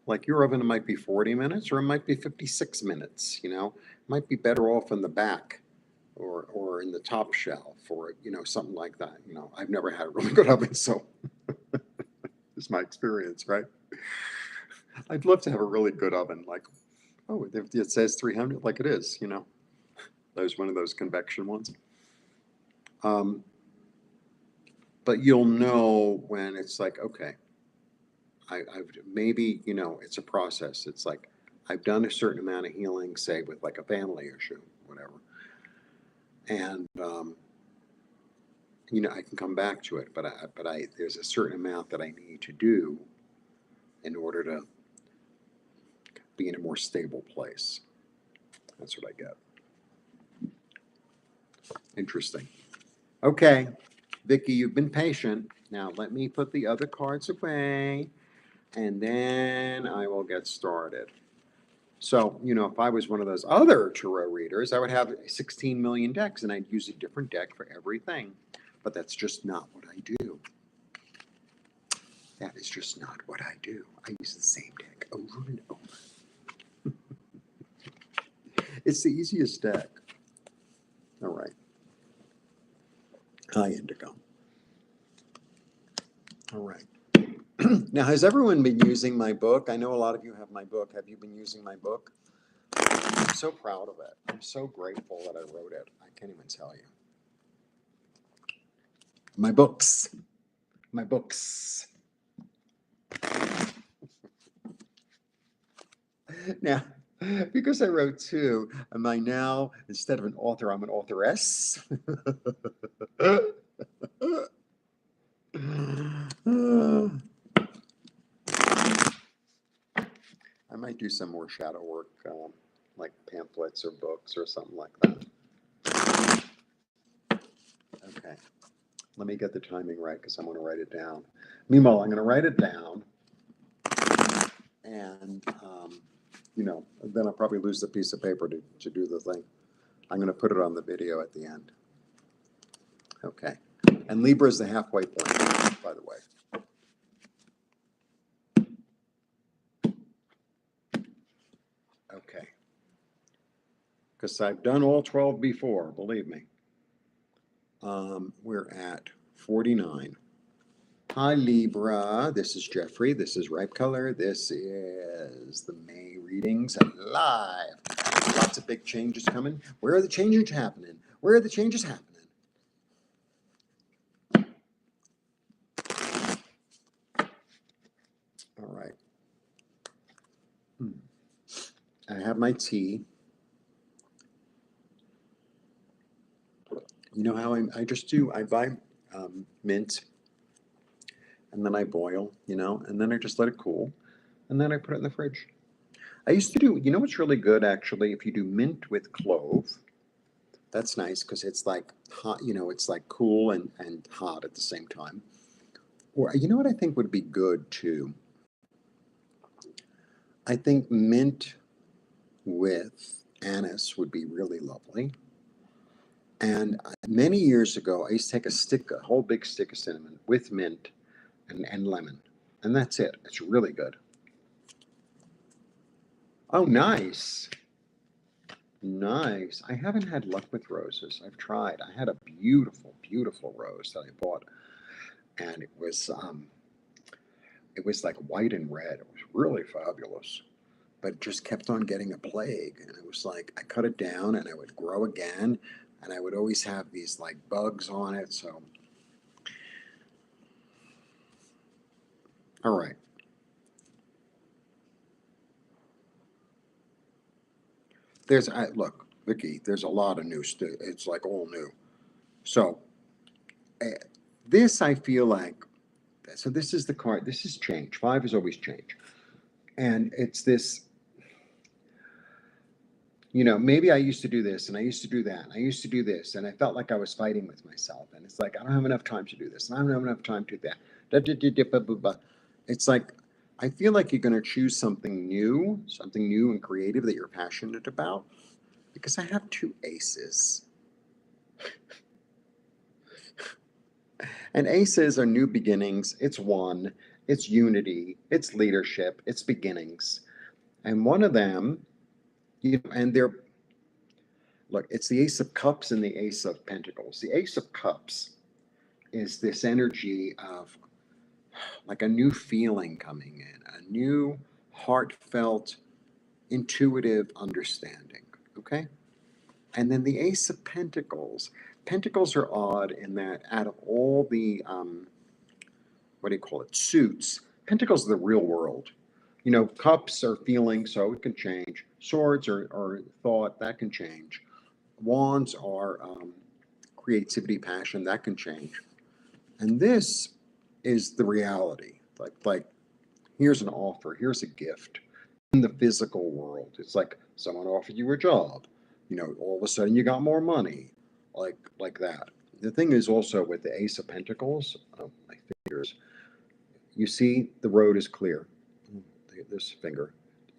Like your oven might be 40 minutes or it might be 56 minutes, you know? It might be better off in the back or in the top shelf or, you know, something like that. You know, I've never had a really good oven, so it's my experience, right? I'd love to have a really good oven, like, oh, it says 300, like it is, you know? There's one of those convection ones. But you'll know when it's like, okay, I've maybe, you know, it's a process. It's like I've done a certain amount of healing, say with like a family issue, whatever. And, you know, I can come back to it, but there's a certain amount that I need to do in order to be in a more stable place. That's what I get. Interesting. Okay, Vicky, you've been patient. Now let me put the other cards away and then I will get started. So, you know, if I was one of those other tarot readers, I would have 16 million decks and I'd use a different deck for everything. But that's just not what I do. That is just not what I do. I use the same deck over and over. It's the easiest deck. All right. Hi, Indigo. All right. Now, has everyone been using my book? I know a lot of you have my book. Have you been using my book? I'm so proud of it. I'm so grateful that I wrote it. I can't even tell you. My books. My books. Now, because I wrote two, am I now, instead of an author, I'm an authoress? I might do some more shadow work, like pamphlets or books or something like that. Okay, let me get the timing right because I'm going to write it down. Meanwhile, I'm going to write it down, and you know, then I'll probably lose the piece of paper to do the thing. I'm going to put it on the video at the end. Okay, and Libra is the halfway point, by the way. Okay. Because I've done all 12 before, believe me. We're at 49. Hi, Libra. This is Jeffrey. This is Ripe Color. This is the May readings live. Lots of big changes coming. Where are the changes happening? Where are the changes happening? All right. I have my tea. You know how I just do? I buy mint and then I boil, you know, and then I just let it cool and then I put it in the fridge. I used to do, you know what's really good actually? If you do mint with clove, that's nice because it's like hot, you know, it's like cool and hot at the same time. Or you know what I think would be good too? I think mint with anise would be really lovely. And many years ago, I used to take a whole big stick of cinnamon with mint and lemon. And that's it. It's really good. Oh, nice. Nice. I haven't had luck with roses. I've tried. I had a beautiful, beautiful rose that I bought. And it was like white and red. It was really fabulous. But it just kept on getting a plague. And it was like I cut it down and it would grow again. And I would always have these like bugs on it. So, all right. Look, Vicky, there's a lot of new stuff. It's like all new. So, uh, this I feel like, so this is the card. This is change. 5 is always change. And it's this, maybe I used to do this and I used to do that and I used to do this and I felt like I was fighting with myself. And it's like, I don't have enough time to do this and I don't have enough time to do that. It's like, I feel like you're going to choose something new and creative that you're passionate about, because I have 2 aces. And aces are new beginnings. It's one, it's unity, it's leadership, it's beginnings. And one of them, and look, it's the Ace of Cups and the Ace of Pentacles. The Ace of Cups is this energy of like a new feeling coming in, a new heartfelt, intuitive understanding. Okay? And then the Ace of Pentacles. Pentacles are odd in that out of all the, what do you call it, suits, Pentacles are the real world. Cups are feeling, so it can change. Swords are thought, that can change. Wands are creativity, passion, that can change. And this is the reality. Like here's an offer, here's a gift. In the physical world, it's like someone offered you a job. All of a sudden you got more money, like that. The thing is also with the Ace of Pentacles, my fingers, you see the road is clear. This finger,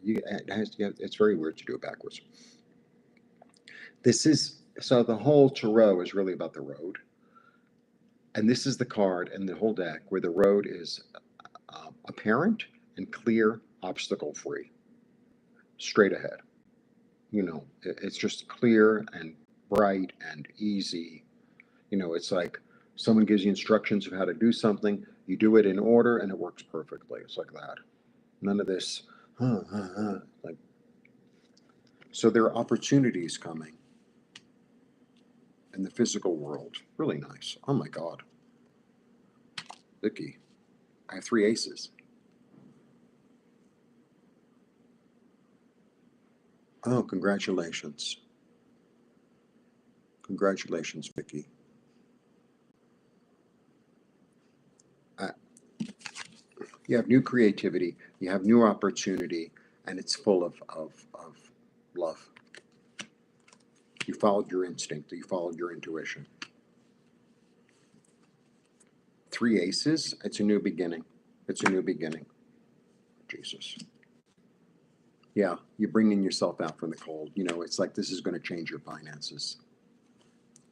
it's very weird to do it backwards. So the whole tarot is really about the road. And this is the card in the whole deck where the road is apparent and clear, obstacle free, straight ahead. It's just clear and bright and easy. It's like someone gives you instructions of how to do something, you do it in order, and it works perfectly. It's like that. None of this, like. So there are opportunities coming in the physical world. Really nice. Oh my God. Vicky, I have 3 aces. Oh, congratulations. Congratulations, Vicky. You have new creativity, you have new opportunity, and it's full of love. You followed your instinct, you followed your intuition. 3 aces, it's a new beginning. It's a new beginning. Jesus. Yeah, you're bringing yourself out from the cold. It's like this is going to change your finances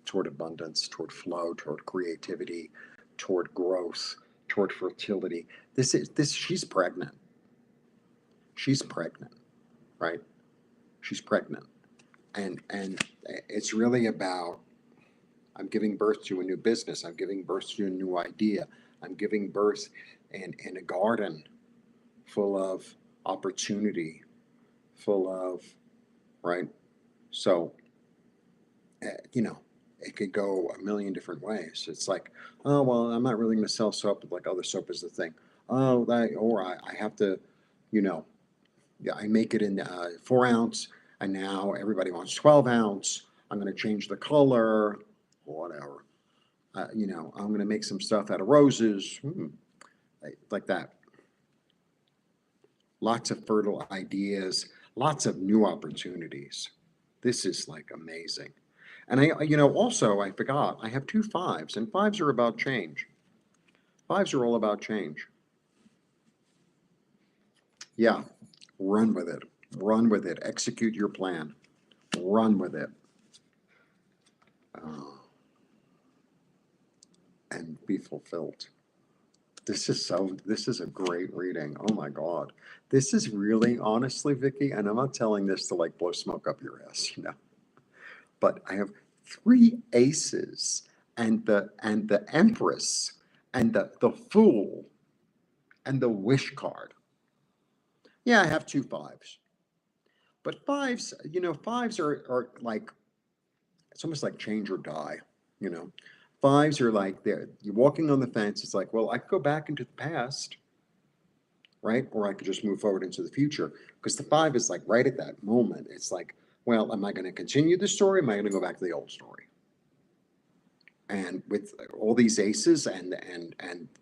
toward abundance, toward flow, toward creativity, toward growth, toward fertility. She's pregnant. She's pregnant, right? She's pregnant. And it's really about, I'm giving birth to a new business. I'm giving birth to a new idea. I'm giving birth in a garden full of opportunity, full of, right? So, it could go a million different ways. It's like, oh, well, I'm not really going to sell soap, but like other soap is the thing. Oh, I have to, yeah, I make it in 4 ounce, and now everybody wants 12 ounce. I'm going to change the color, whatever. I'm going to make some stuff out of roses, like that. Lots of fertile ideas, lots of new opportunities. This is like amazing. And also I forgot, I have 2 5s, and 5s are about change. 5s are all about change. Yeah, Run with it. Run with it. Execute your plan. Run with it. And be fulfilled. This is a great reading. Oh my God. This is really, honestly, Vicky, and I'm not telling this to like blow smoke up your ass, but I have 3 aces and the Empress and the Fool and the Wish card. Yeah, I have 2 5s. But 5s, 5s are like, it's almost like change or die, you know. 5s are like, you're walking on the fence. It's like, well, I could go back into the past, right? Or I could just move forward into the future. Because the 5 is like right at that moment. It's like, well, am I going to continue the story? Am I going to go back to the old story? And with all these aces and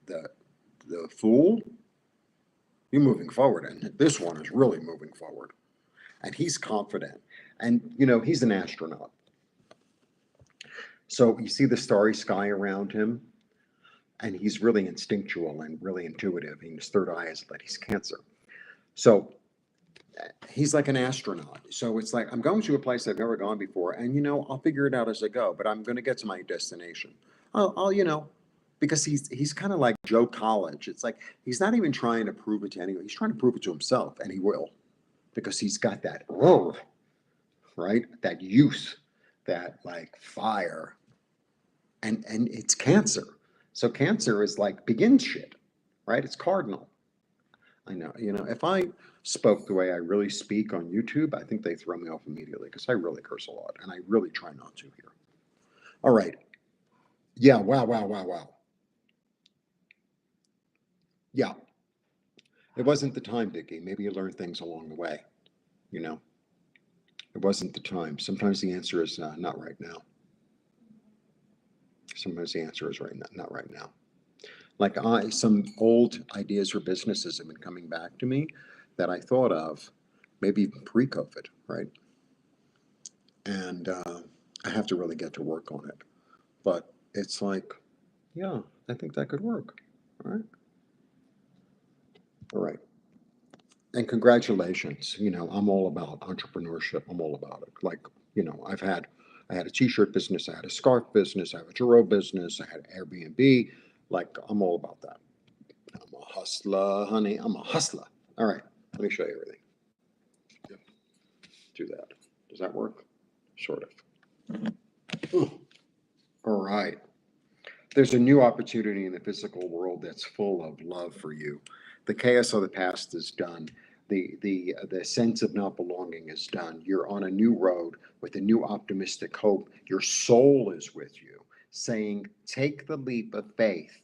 the Fool, you're moving forward. And this one is really moving forward. And he's confident. And, he's an astronaut. So you see the starry sky around him, and he's really instinctual and really intuitive. And his third eye is that he's Cancer. So he's like an astronaut. So it's like, I'm going to a place I've never gone before, and I'll figure it out as I go, but I'm going to get to my destination. I'll because he's kind of like Joe College. It's like, he's not even trying to prove it to anyone. He's trying to prove it to himself, and he will, because he's got that, right? That youth, that like fire. And it's Cancer. So Cancer is like begin shit, right? It's cardinal. I know, if I spoke the way I really speak on YouTube, I think they throw me off immediately because I really curse a lot, and I really try not to here. All right. Yeah, wow. Yeah. It wasn't the time, Vicky. Maybe you learned things along the way, It wasn't the time. Sometimes the answer is not right now. Sometimes the answer is not right now. Like some old ideas for businesses have been coming back to me that I thought of maybe pre-COVID, right? And I have to really get to work on it. But it's like, yeah, I think that could work. All right. All right. And congratulations. I'm all about entrepreneurship. I'm all about it. Like, I had a t-shirt business, I had a scarf business, I have a Tarot business, I had Airbnb. Like, I'm all about that. I'm a hustler, honey. I'm a hustler. All right. Let me show you everything. Yep. Do that. Does that work? Sort of. Ooh. All right. There's a new opportunity in the physical world that's full of love for you. The chaos of the past is done. The sense of not belonging is done. You're on a new road with a new optimistic hope. Your soul is with you, saying, take the leap of faith.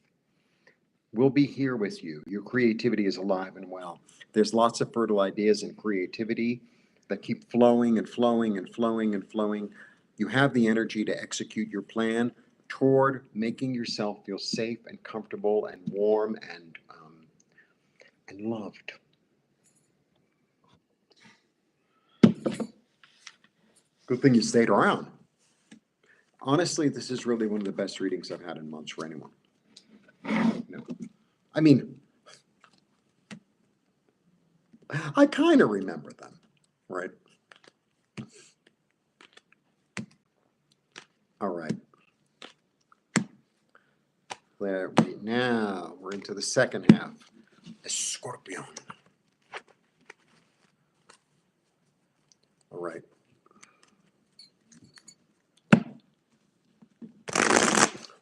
We'll be here with you. Your creativity is alive and well. There's lots of fertile ideas and creativity that keep flowing and flowing and flowing and flowing. You have the energy to execute your plan toward making yourself feel safe and comfortable and warm and loved. Good thing you stayed around. Honestly, this is really one of the best readings I've had in months for anyone. No. I mean, I kind of remember them, right? All right. Now we're into the second half. Scorpion. All right.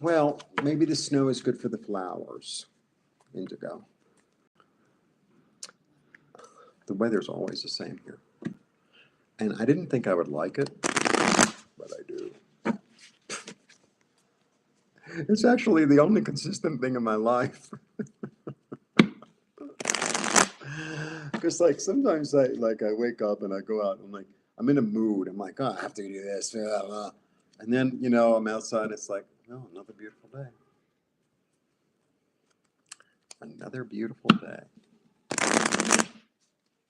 Well, maybe the snow is good for the flowers. Indigo. The weather's always the same here. And I didn't think I would like it, but I do. It's actually the only consistent thing in my life. Because like sometimes I wake up and I go out and I'm like, I'm in a mood. I'm like, oh, I have to do this. Blah, blah. And then, I'm outside. It's like, oh, another beautiful day. Another beautiful day.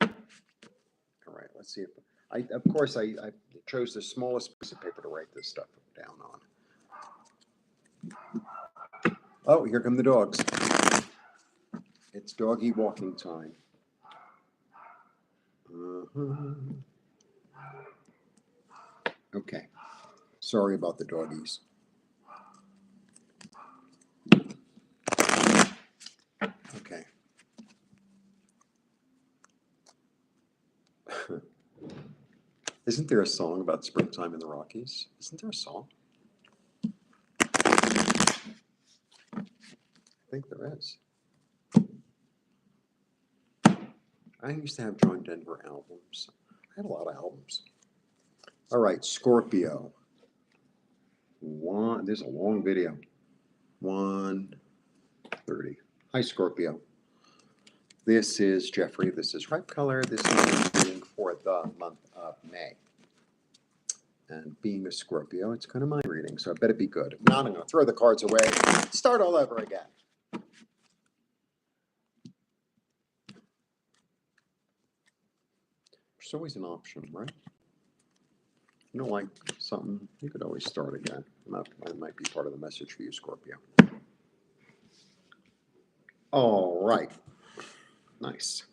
All right, let's see if I chose the smallest piece of paper to write this stuff down on. Oh, here come the dogs. It's doggy walking time. Uh-huh. Okay. Sorry about the doggies. Okay. Isn't there a song about springtime in the Rockies? Isn't there a song? I think there is. I used to have John Denver albums. I had a lot of albums. All right, Scorpio. There's a long video. 1:30. Hi, Scorpio. This is Jeffrey. This is Ripe Color. This is reading for the month of May. And being a Scorpio, it's kind of my reading, so I bet it be good. If not, I'm going to throw the cards away, start all over again. There's always an option, right? You don't like something, you could always start again. That might be part of the message for you, Scorpio. All right. Nice.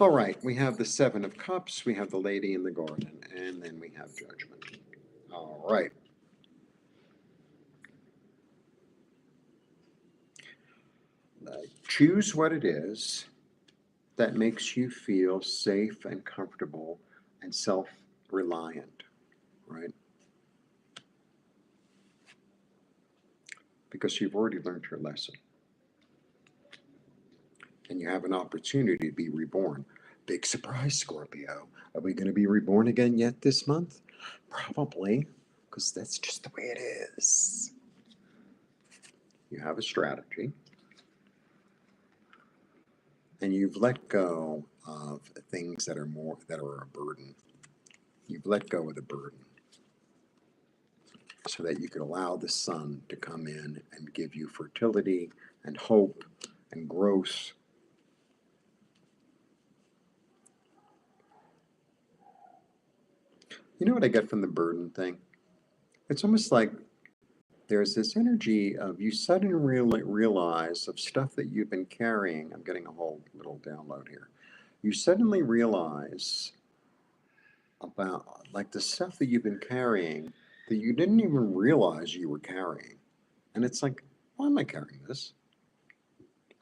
All right, we have the Seven of Cups, we have the Lady in the Garden, and then we have Judgment. All right. Choose what it is that makes you feel safe and comfortable and self-reliant, right? Because you've already learned your lesson. And you have an opportunity to be reborn. Big surprise, Scorpio. Are we going to be reborn again yet this month? Probably, because that's just the way it is. You have a strategy. And you've let go of things that are a burden. You've let go of the burden so that you could allow the sun to come in and give you fertility and hope and growth. You know what I get from the burden thing? It's almost like there's this energy of you suddenly realize of stuff that you've been carrying. I'm getting a whole little download here. You suddenly realize about like the stuff that you've been carrying that you didn't even realize you were carrying. And it's like, why am I carrying this?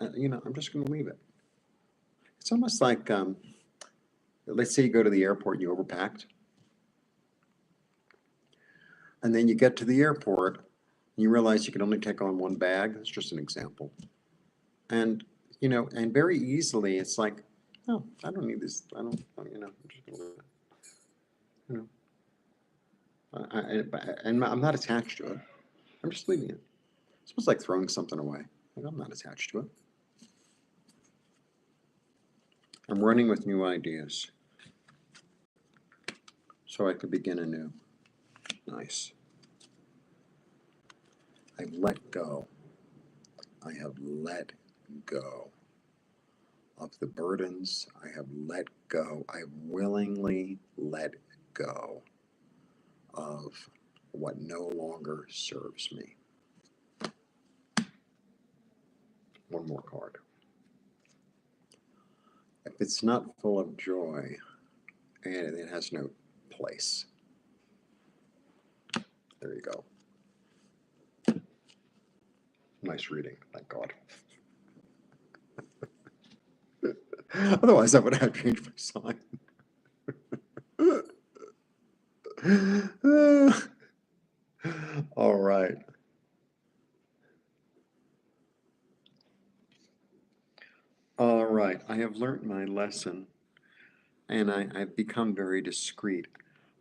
I'm just going to leave it. It's almost like, let's say you go to the airport and you overpacked. And then you get to the airport and you realize you can only take on one bag. That's just an example. And, and very easily it's like, oh, I don't need this. I'm just going to leave it. And I'm not attached to it. I'm just leaving it. It's almost like throwing something away. Like, I'm not attached to it. I'm running with new ideas so I could begin anew. Nice. I've let go. I have let go of the burdens. I have let go. I willingly let go of what no longer serves me. One more card. If it's not full of joy, and it has no place. There you go. Nice reading, thank God. Otherwise, I would have changed my sign. All right. All right, I have learned my lesson, and I've become very discreet.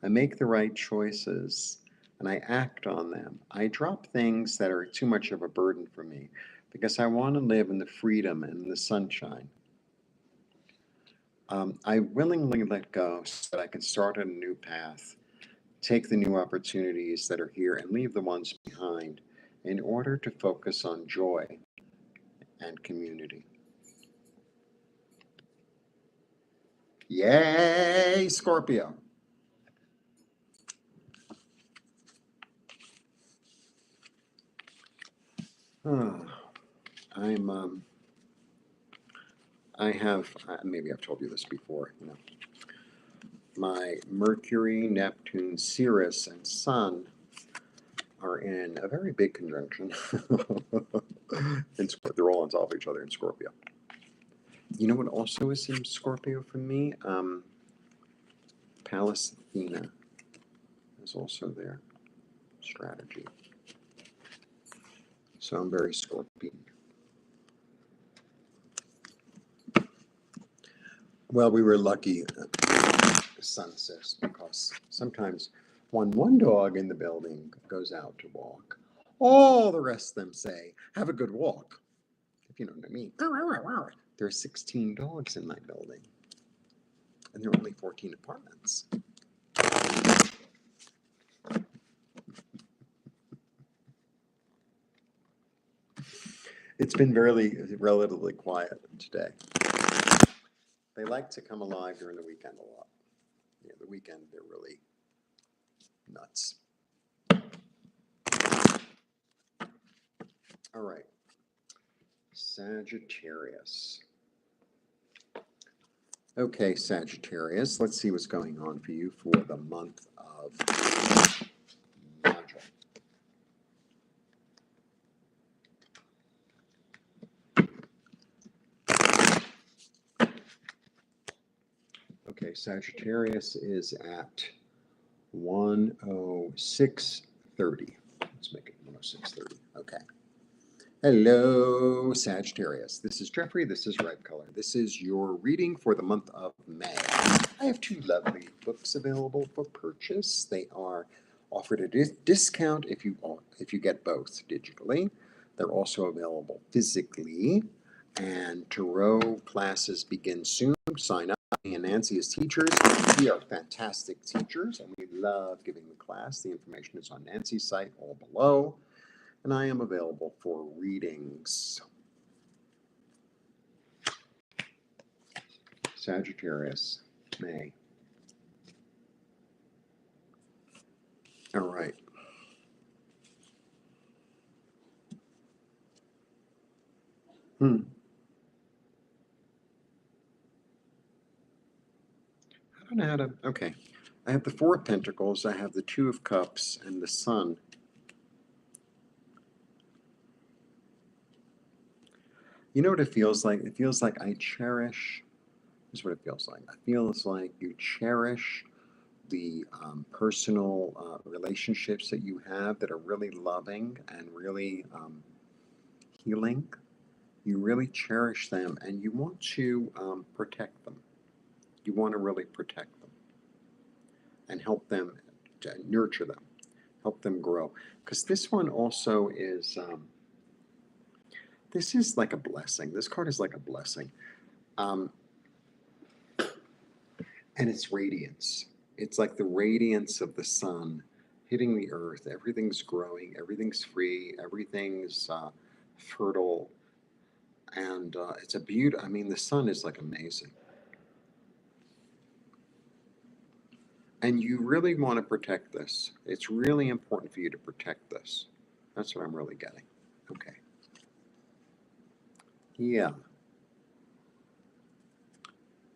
I make the right choices, and I act on them. I drop things that are too much of a burden for me, because I want to live in the freedom and the sunshine. I willingly let go so that I can start on a new path, take the new opportunities that are here, and leave the ones behind in order to focus on joy and community. Yay, Scorpio. I have, maybe I've told you this before, you know, my Mercury, Neptune, Ceres, and Sun are in a very big conjunction. They're all on top of each other in Scorpio. You know what also is in Scorpio for me? Pallas Athena is also there. Strategy. So I'm very Scorpion. Well, we were lucky, Sun says, because sometimes when one dog in the building goes out to walk, all the rest of them say, have a good walk, if you know what I mean. Oh. There are 16 dogs in my building, and there are only 14 apartments. It's been relatively quiet today. They like to come alive during the weekend a lot. Yeah, the weekend, they're really nuts. All right. Sagittarius. Okay, Sagittarius, let's see what's going on for you for the month of March. Okay, Sagittarius is at 106.30. Let's make it 106.30. Okay. Hello, Sagittarius. This is Jeffrey. This is Red Color. This is your reading for the month of May. I have two lovely books available for purchase. They are offered at a discount if you get both digitally. They're also available physically. And tarot classes begin soon. Sign up. Me and Nancy as teachers. We are fantastic teachers, and we love giving the class. The information is on Nancy's site, all below. And I am available for readings. Sagittarius, May. All right. I don't know how to, okay. I have the Four of Pentacles, I have the Two of Cups, and the Sun. You know what it feels like? It feels like I cherish, this is what it feels like. It feels like you cherish the personal relationships that you have that are really loving and really healing. You really cherish them, and you want to protect them. You want to really protect them and help them, to nurture them, help them grow. Because this one also is, this is like a blessing. This card is like a blessing. And it's radiance. It's like the radiance of the sun hitting the earth. Everything's growing, everything's free, everything's fertile. And it's a beauty. I mean, the sun is like amazing. And you really want to protect this. It's really important for you to protect this. That's what I'm really getting. Okay. Yeah.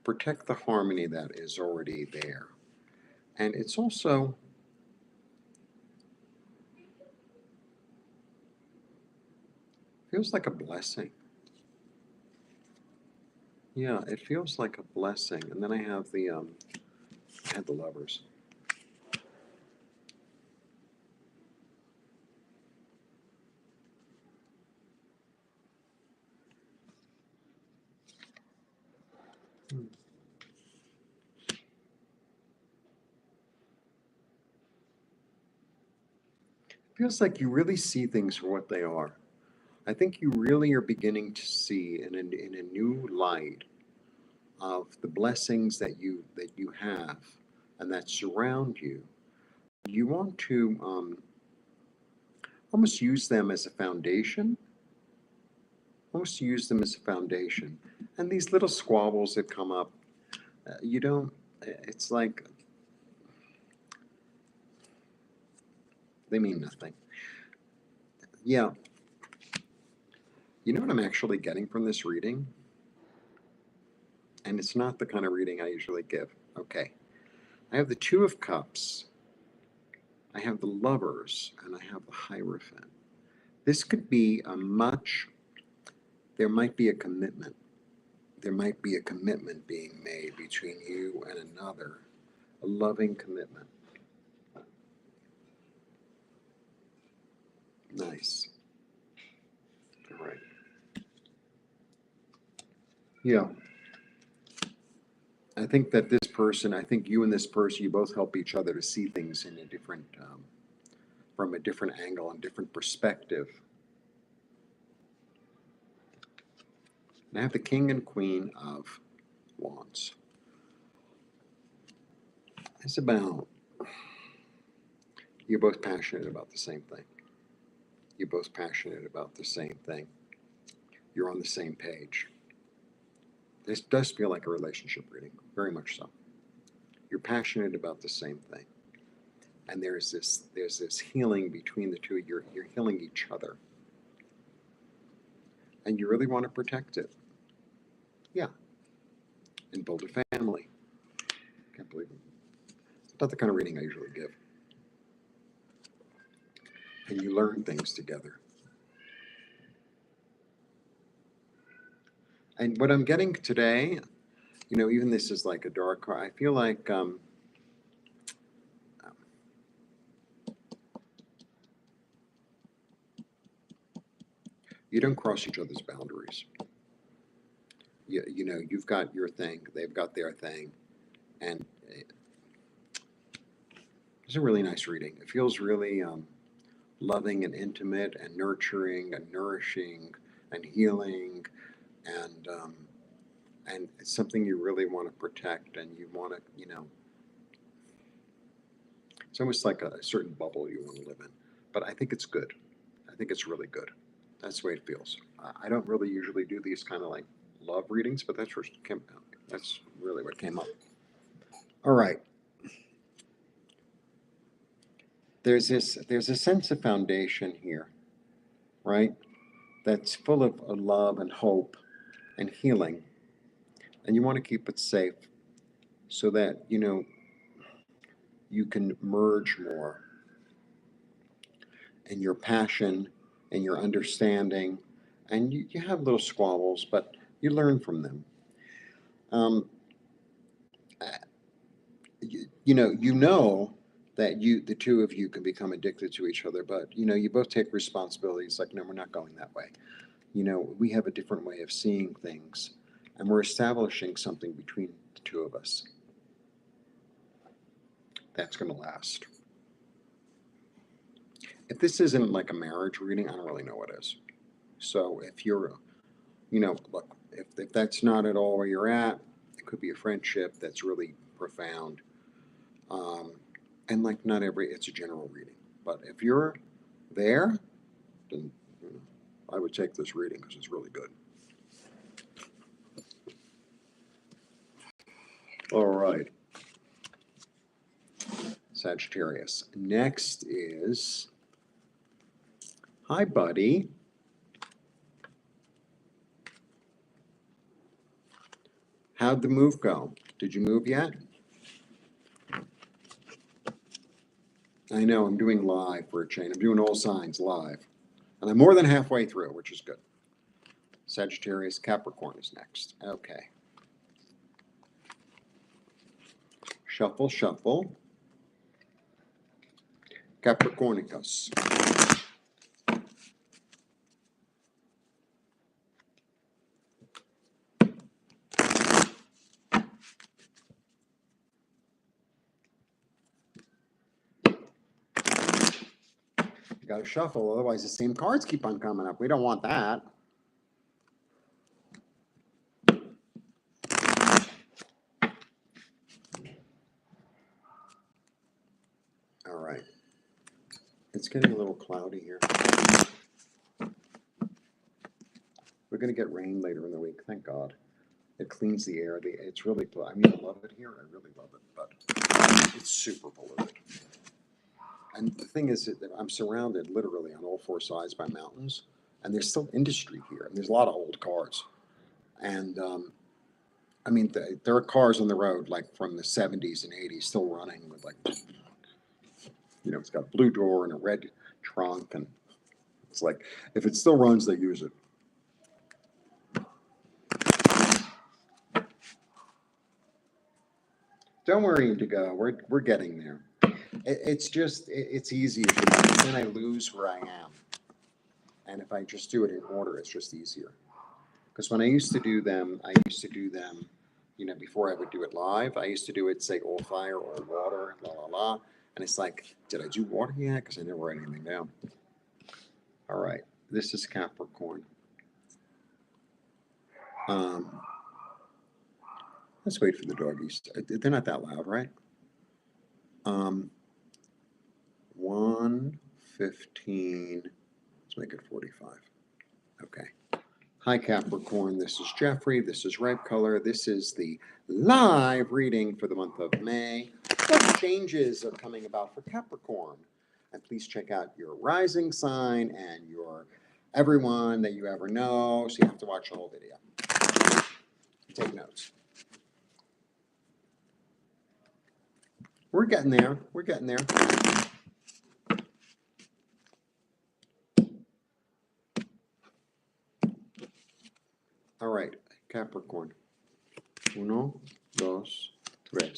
Protect the harmony that is already there. And it's also, feels like a blessing. Yeah, it feels like a blessing. And then I have the, I had the Lovers. Feels like you really see things for what they are. I think you really are beginning to see in a new light of the blessings that you have and that surround you. You want to almost use them as a foundation. Almost use them as a foundation. And these little squabbles that come up, you don't. It's like they mean nothing. Yeah. You know what I'm actually getting from this reading? And it's not the kind of reading I usually give. Okay. I have the Two of Cups. I have the Lovers, and I have the Hierophant. This could be there might be a commitment. There might be a commitment being made between you and another, a loving commitment. Nice. All right. Yeah. I think that I think you and this person, you both help each other to see things in a different, from a different angle and different perspective. And I have the King and Queen of Wands. It's about, you're both passionate about the same thing. You're both passionate about the same thing. You're on the same page. This does feel like a relationship reading, very much so. You're passionate about the same thing. And there's this healing between the two. You're healing each other. And you really want to protect it. Yeah. And build a family. Can't believe it. It's not the kind of reading I usually give. And you learn things together. And what I'm getting today, even this is like a dark card. I feel like you don't cross each other's boundaries. You've got your thing, they've got their thing, and it's a really nice reading. It feels really loving and intimate and nurturing and nourishing and healing, and it's something you really want to protect, and you want to, it's almost like a certain bubble you want to live in. But I think it's good. I think it's really good. That's the way it feels. I don't really usually do these kind of like love readings, but that's really what came up. All right. There's a sense of foundation here, right? That's full of love and hope and healing. And you want to keep it safe so that, you can merge more in your passion and your understanding. And you have little squabbles, but you learn from them. You know that the two of you can become addicted to each other, but you both take responsibility. It's like, no, we're not going that way. We have a different way of seeing things, and we're establishing something between the two of us that's going to last. If this isn't like a marriage reading, I don't really know what is. So if you're, look, if that's not at all where you're at, it could be a friendship that's really profound. And like it's a general reading. But if you're there, then I would take this reading because it's really good. All right. Sagittarius. Next is, hi, buddy. How'd the move go? Did you move yet? I know, I'm doing live for a change. I'm doing all signs live. And I'm more than halfway through, which is good. Sagittarius, Capricorn is next. Okay. Shuffle, shuffle. Capricornicus. You got to shuffle, otherwise the same cards keep on coming up. We don't want that. All right. It's getting a little cloudy here. We're going to get rain later in the week, thank God. It cleans the air. It's really, I love it here. I really love it, but it's super polluted. And the thing is that I'm surrounded literally on all four sides by mountains, and there's still industry here, and there's a lot of old cars. And I mean, there are cars on the road like from the 70s and 80s still running with like, you know, it's got a blue door and a red trunk. And it's like, if it still runs, they use it. Don't worry, Indigo. We're getting there. It's just, it's easier. Then I lose where I am. And if I just do it in order, it's just easier. Because when I used to do them, you know, before I would do it live, I used to do it, say, all fire, all water, la, la, la. And it's like, did I do water yet? Because I never write anything down. All right. This is Capricorn. Let's wait for the doggies. They're not that loud, right? 1:15. Let's make it 45. Okay. Hi, Capricorn. This is Jeffrey. This is Red Color. This is the live reading for the month of May. What changes are coming about for Capricorn? And please check out your rising sign and your everyone that you ever know. So you have to watch the whole video. Take notes. We're getting there. We're getting there. All right, Capricorn. 1, 2, 3.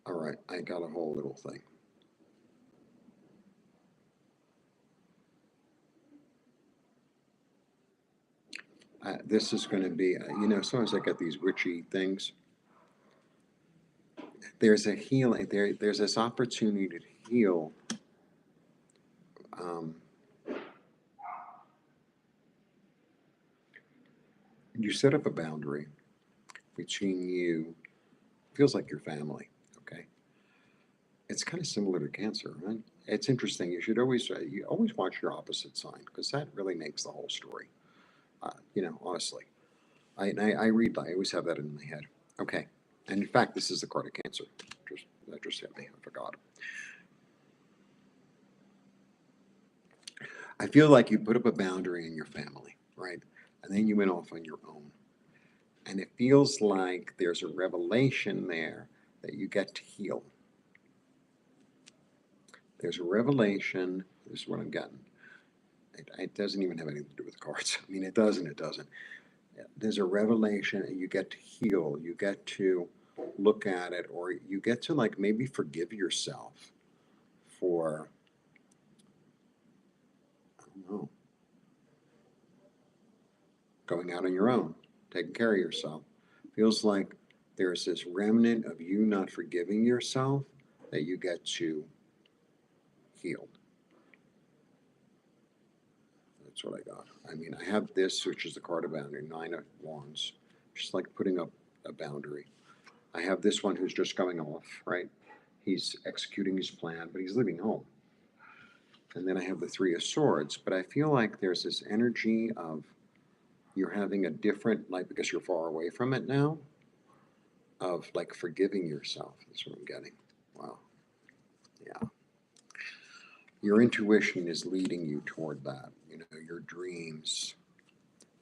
All right, I got a whole little thing. This is going to be, you know, sometimes I get these witchy things. There's a healing, there's this opportunity to heal. You set up a boundary between you, feels like your family, okay? It's kind of similar to Cancer, right? It's interesting. You always watch your opposite sign because that really makes the whole story. You know, honestly, I read. I always have that in my head. Okay, and in fact, this is the card of Cancer. That just hit me. I forgot. I feel like you put up a boundary in your family, right? And then you went off on your own. And it feels like there's a revelation there that you get to heal. There's a revelation. This is what I'm getting. It doesn't even have anything to do with cards. I mean, it does and it doesn't. There's a revelation and you get to heal. You get to look at it, or you get to like maybe forgive yourself for, I don't know, going out on your own, taking care of yourself. Feels like there's this remnant of you not forgiving yourself that you get to heal. That's what I got. I mean, I have this, which is the card of boundary, 9 of Wands, just like putting up a boundary. I have this one who's just going off, right? He's executing his plan, but he's leaving home. And then I have the 3 of Swords, but I feel like there's this energy of you're having a different, like, because you're far away from it now, of like forgiving yourself. That's what I'm getting. Wow. Yeah. Your intuition is leading you toward that, you know, your dreams,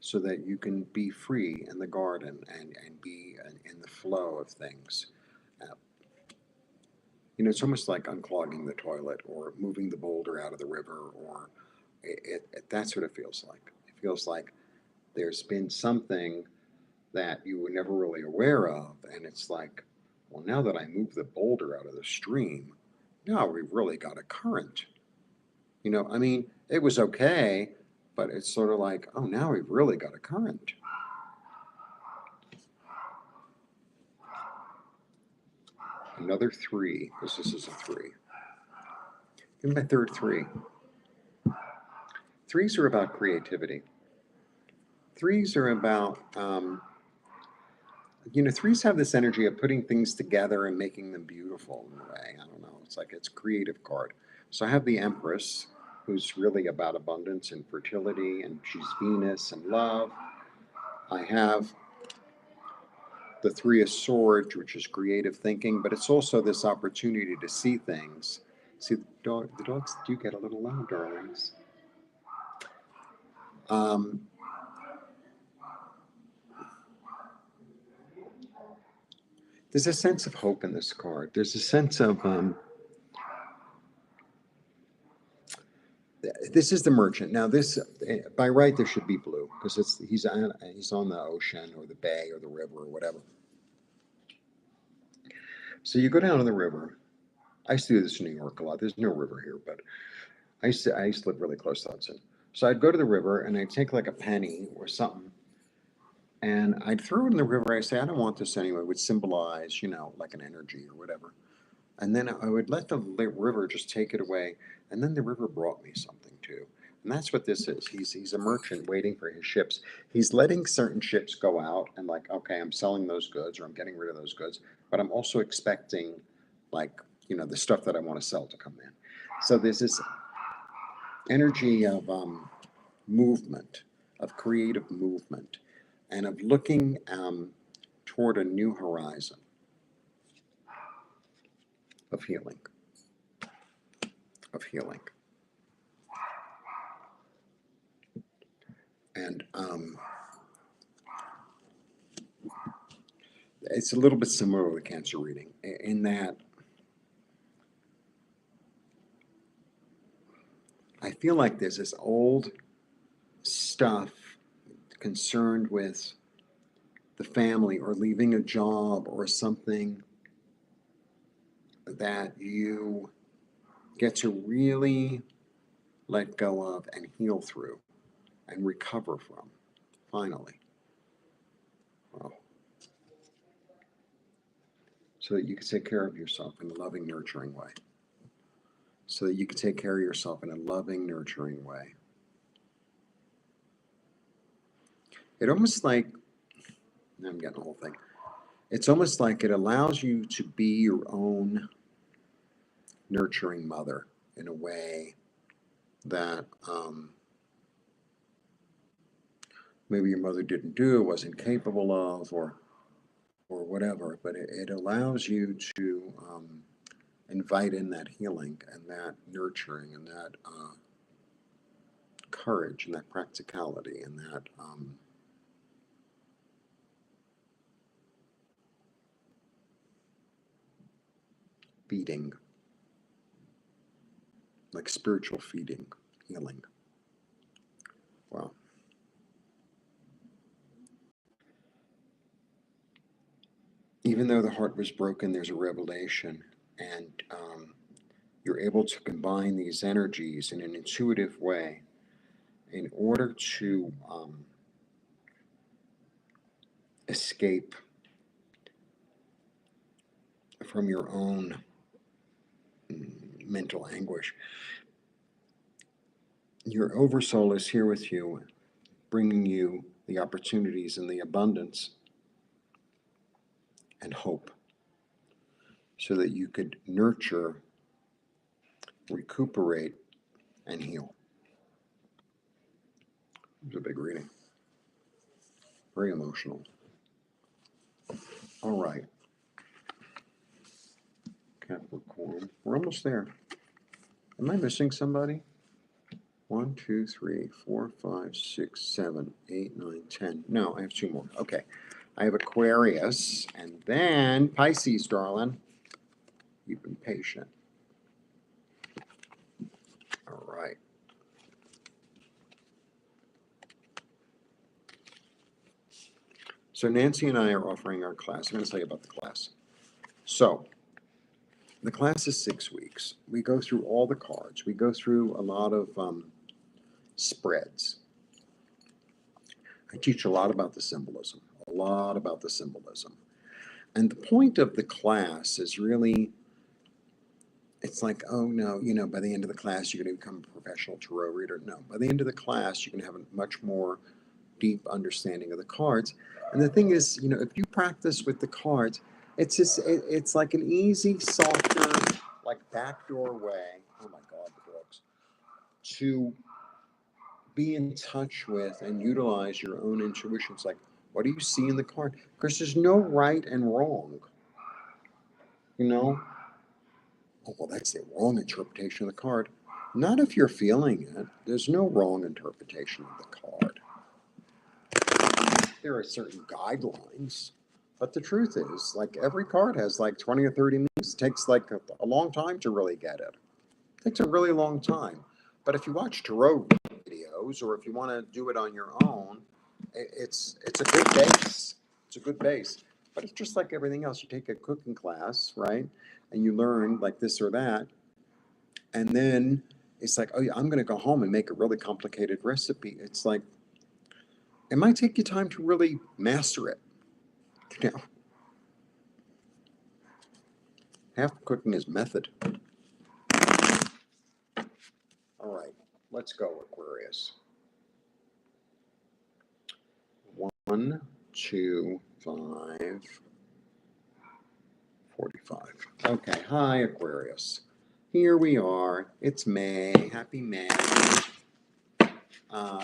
so that you can be free in the garden and be in the flow of things. You know, it's almost like unclogging the toilet or moving the boulder out of the river, or that's what it feels like. It feels like there's been something that you were never really aware of, and it's like, well, now that I moved the boulder out of the stream, now we've really got a current. You know, I mean, it was okay, but it's sort of like, oh, now we've really got a current. Another 3, because this is a 3. Give me my third 3. 3s are about creativity. 3s are about, you know, 3s have this energy of putting things together and making them beautiful in a way. I don't know. It's like it's a creative card. So I have the Empress, who's really about abundance and fertility, and she's Venus and love. I have the 3 of Swords, which is creative thinking, but it's also this opportunity to see things See, the dogs do get a little loud, darlings. There's a sense of hope in this card. There's a sense of, this is the Merchant. Now this, by right, there should be blue because he's on the ocean or the bay or the river or whatever. So you go down to the river. I used to do this in New York a lot. There's no river here, but I used to live really close to Hudson. So I'd go to the river and I'd take like a penny or something and I'd throw it in the river. I say, I don't want this anyway. It would symbolize, like an energy or whatever. And then I would let the river just take it away. And then the river brought me something too. And that's what this is. He's a merchant waiting for his ships. He's letting certain ships go out and like, okay, I'm selling those goods or I'm getting rid of those goods. But I'm also expecting like, the stuff that I want to sell to come in. So there's this energy of movement, of creative movement, and of looking toward a new horizon of healing. And it's a little bit similar to the Cancer reading in that I feel like there's this old stuff concerned with the family or leaving a job or something that you get to really let go of and heal through and recover from, finally. Wow. So that you can take care of yourself in a loving, nurturing way. So that you can take care of yourself in a loving, nurturing way. It almost like, I'm getting the whole thing. It's almost like it allows you to be your own nurturing mother in a way that maybe your mother didn't do, wasn't capable of, or whatever. But it allows you to invite in that healing and that nurturing and that courage and that practicality and that feeding, like spiritual feeding, healing. Wow. Even though the heart was broken, there's a revelation, and you're able to combine these energies in an intuitive way in order to escape from your own mental anguish. Your oversoul is here with you, bringing you the opportunities and the abundance and hope so that you could nurture, recuperate, and heal. It was a big reading. Very emotional. All right. Capricorn. We're almost there. Am I missing somebody? 1, 2, 3, 4, 5, 6, 7, 8, 9, 10. No, I have 2 more. Okay. I have Aquarius and then Pisces, darling. You've been patient. All right. So Nancy and I are offering our class. I'm going to tell you about the class. So the class is 6 weeks. We go through all the cards. We go through a lot of spreads. I teach a lot about the symbolism, And the point of the class is really, it's like, oh no, by the end of the class, you're going to become a professional tarot reader. No, by the end of the class, you can have a much more deep understanding of the cards. And the thing is, if you practice with the cards, it's like an easy, softer, like backdoor way. Oh my God, the dogs. To be in touch with and utilize your own intuition. It's like, what do you see in the card? Because there's no right and wrong. Oh, well, that's the wrong interpretation of the card. Not if you're feeling it. There's no wrong interpretation of the card. There are certain guidelines, but the truth is, like every card has like 20 or 30 meanings. It takes like a long time to really get it. It takes a really long time. But if you watch tarot videos or if you want to do it on your own, it's a good base. It's a good base. But it's just like everything else. You take a cooking class, right? And you learn like this or that. And then it's like, oh yeah, I'm going to go home and make a really complicated recipe. It's like, it might take you time to really master it. You know, half cooking is method. All right, let's go, Aquarius. 1, 2, 5, 45. Okay, hi, Aquarius. Here we are. It's May. Happy May.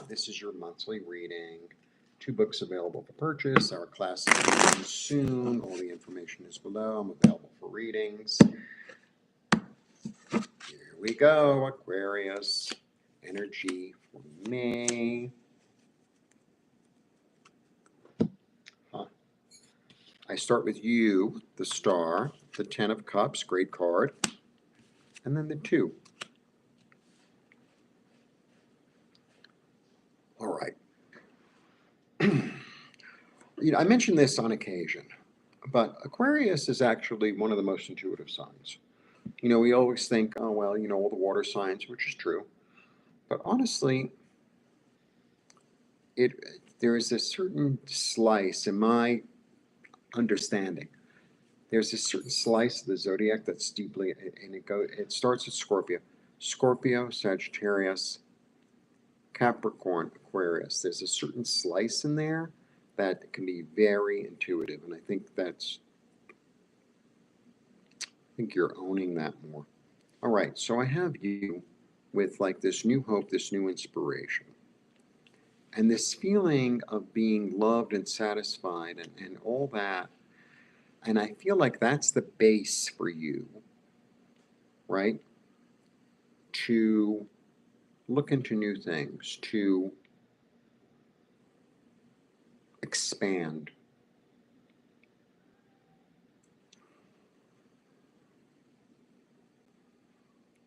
This is your monthly reading. 2 books available for purchase. Our class is beginning soon. All the information is below. I'm available for readings. Here we go, Aquarius. Energy for May. I start with you, the Star, the 10 of Cups, great card, and then the 2. All right. I mention this on occasion, but Aquarius is actually one of the most intuitive signs. We always think, oh, well, all the water signs, which is true. But honestly, there is a certain slice in my understanding. There's a certain slice of the zodiac that's deeply, and it starts at Scorpio. Scorpio, Sagittarius, Capricorn, Aquarius. There's a certain slice in there that can be very intuitive, and I think you're owning that more. All right, so I have you with like this new hope, this new inspiration, and this feeling of being loved and satisfied and all that. And I feel like that's the base for you, right? To look into new things, to expand.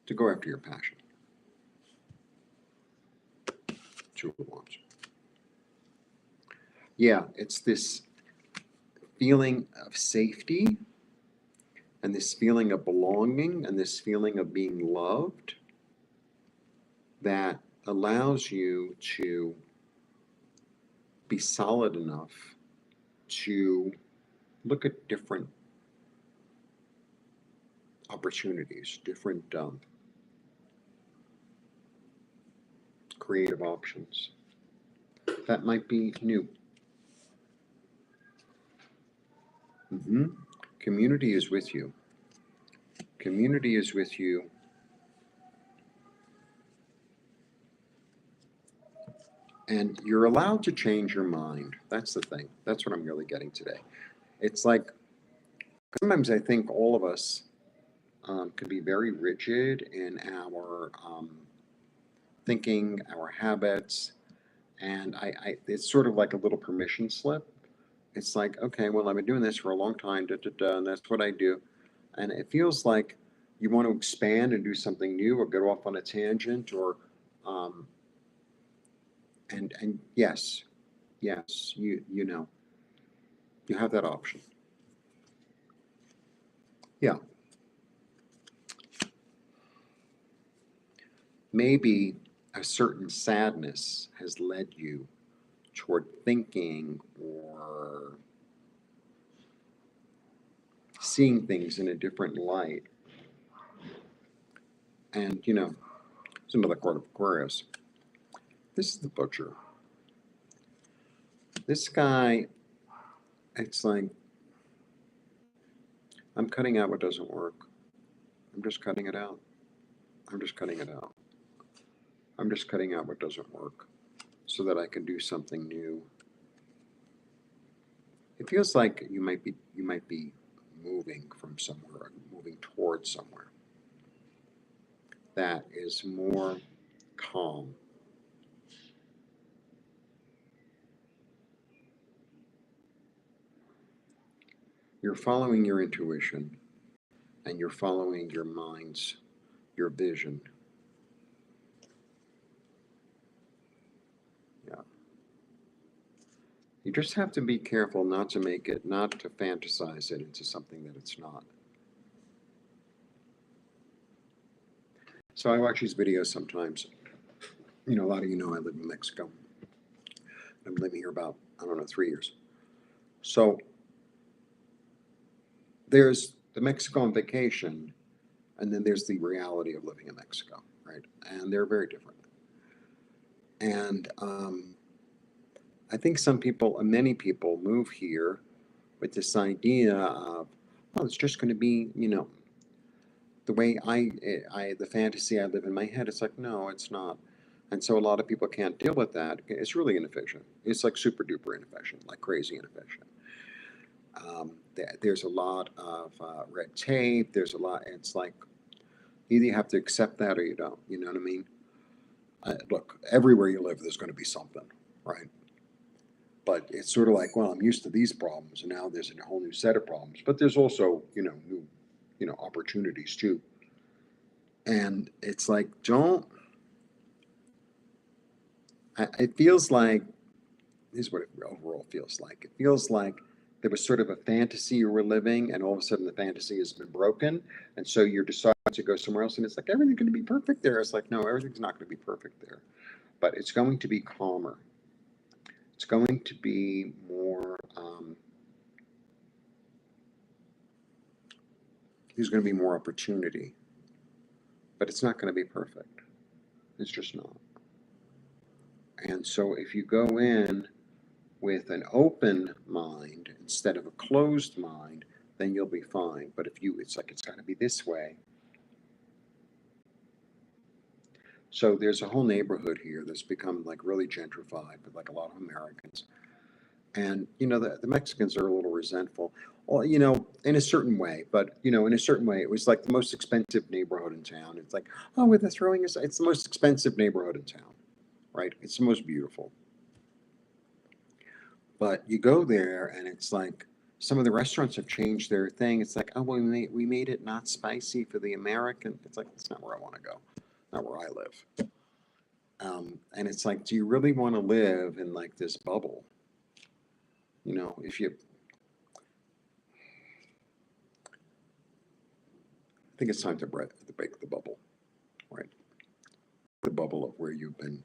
To go after your passion. 2 of Wands. Yeah, it's this feeling of safety and this feeling of belonging and this feeling of being loved that allows you to be solid enough to look at different opportunities, different creative options. That might be new. Community is with you. Community is with you. And you're allowed to change your mind. That's the thing. That's what I'm really getting today. It's like sometimes I think all of us could be very rigid in our thinking, our habits, and it's sort of like a little permission slip. It's like, okay, well, I've been doing this for a long time, and that's what I do. And it feels like you want to expand and do something new or go off on a tangent or, and yes, you you have that option. Yeah. Maybe a certain sadness has led you toward thinking or seeing things in a different light. And, it's another card of Aquarius. This is the Butcher. This guy, it's like, I'm cutting out what doesn't work. I'm just cutting it out. I'm just cutting it out. I'm just cutting out what doesn't work so that I can do something new. It feels like you might be moving from somewhere, moving towards somewhere. that is more calm. You're following your intuition, and you're following your mind's, your vision. Yeah. You just have to be careful not to make it, not to fantasize it into something that it's not. So I watch these videos sometimes. You know, a lot of you know I live in Mexico. I'm living here about, I don't know, 3 years. So there's the Mexico on vacation, and then there's the reality of living in Mexico, right? And they're very different. And I think some people, many people move here with this idea of, oh, it's just going to be, you know, the way the fantasy I live in my head. It's like, no, it's not. And so a lot of people can't deal with that. It's really inefficient. It's like super duper inefficient, like crazy inefficient. There's a lot of red tape. There's a lot. It's like either you have to accept that or you don't. You know what I mean? Look, everywhere you live, there's going to be something, right? But it's sort of like, well, I'm used to these problems, and now there's a whole new set of problems. But there's also, you know, new, you know, opportunities too. And it's like, don't. It feels like, this is what it overall feels like. It feels like there was sort of a fantasy you were living, and all of a sudden the fantasy has been broken, and so you're deciding to go somewhere else, and it's like everything's going to be perfect there. It's like, no, everything's not going to be perfect there, but it's going to be calmer. It's going to be more. There's going to be more opportunity, but it's not going to be perfect. It's just not. And so if you go in with an open mind instead of a closed mind, then you'll be fine. But if you, it's like, it's got to be this way. So there's a whole neighborhood here that's become like really gentrified with like a lot of Americans. And, you know, the Mexicans are a little resentful. Well, you know, in a certain way, but, you know, in a certain way, it was like the most expensive neighborhood in town. It's like, oh, with the throwing, it's the most expensive neighborhood in town, right? It's the most beautiful. But you go there and it's like some of the restaurants have changed their thing. It's like, oh, well, we made it not spicy for the American. It's like, that's not where I want to go, not where I live. And it's like, do you really want to live in like this bubble? You know, if you, I think it's time to break the bubble, right? The bubble of where you've been,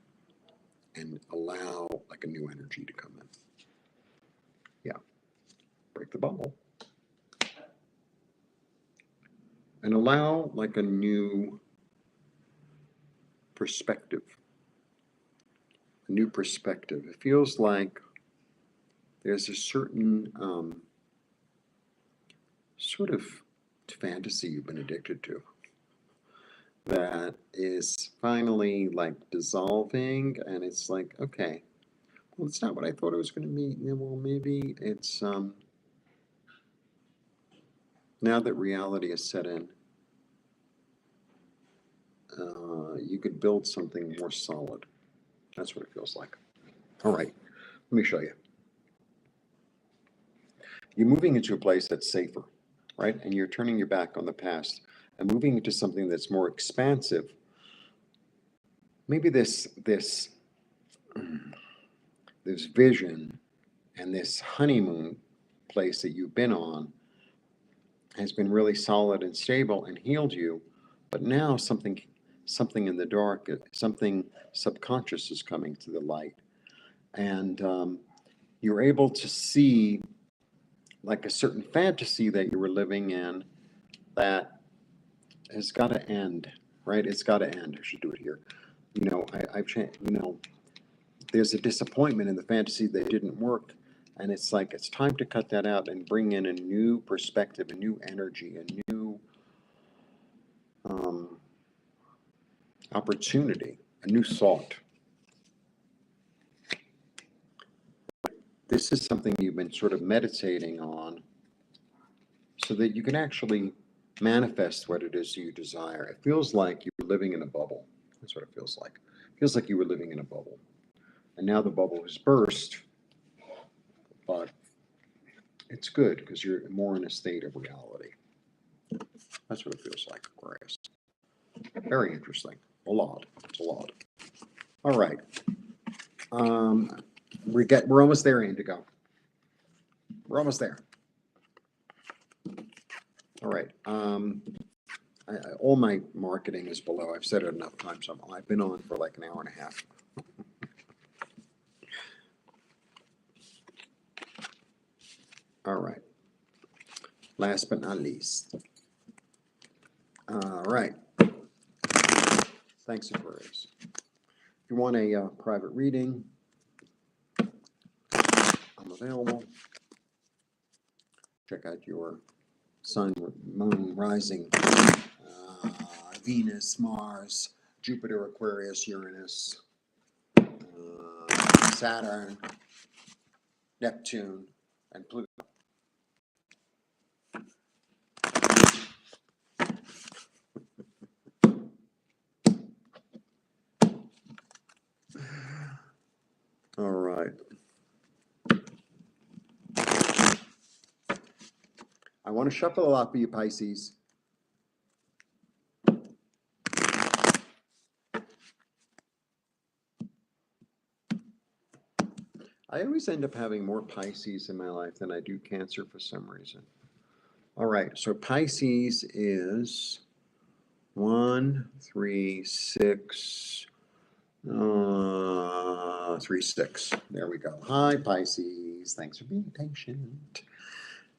and allow like a new energy to come in. Yeah, break the bubble. And allow like a new perspective. A new perspective. It feels like there's a certain sort of fantasy you've been addicted to that is finally like dissolving, and it's like, okay, well, it's not what I thought it was going to be. Yeah, well, maybe it's now that reality is set in, you could build something more solid. That's what it feels like. All right, let me show you. You're moving into a place that's safer, right? And you're turning your back on the past and moving into something that's more expansive. Maybe this vision and this honeymoon place that you've been on has been really solid and stable and healed you, but now something in the dark, something subconscious is coming to the light, and you're able to see like a certain fantasy that you were living in that has got to end, right? It's got to end. I should do it here. You know, I've changed. You know, there's a disappointment in the fantasy that didn't work, and it's like it's time to cut that out and bring in a new perspective, a new energy, a new opportunity, a new thought. This is something you've been sort of meditating on so that you can actually manifest what it is you desire. It feels like you're living in a bubble. That's what it feels like. It feels like you were living in a bubble. And now the bubble has burst, but it's good because you're more in a state of reality. That's what it feels like, Aquarius. Very interesting. A lot. It's a lot. All right. We're almost there, Indigo. We're almost there. All right. All my marketing is below. I've said it enough times. I've been on for like an hour and a half. All right. Last but not least. All right. Thanks, Aquarius. If you want a private reading, I'm available. Check out your sun, moon, rising, Venus, Mars, Jupiter, Aquarius, Uranus, Saturn, Neptune, and Pluto. All right. I want to shuffle a lot for you, Pisces. I always end up having more Pisces in my life than I do Cancer for some reason. All right, so Pisces is 1, 3, 6, 3, 6. There we go. Hi, Pisces. Thanks for being patient.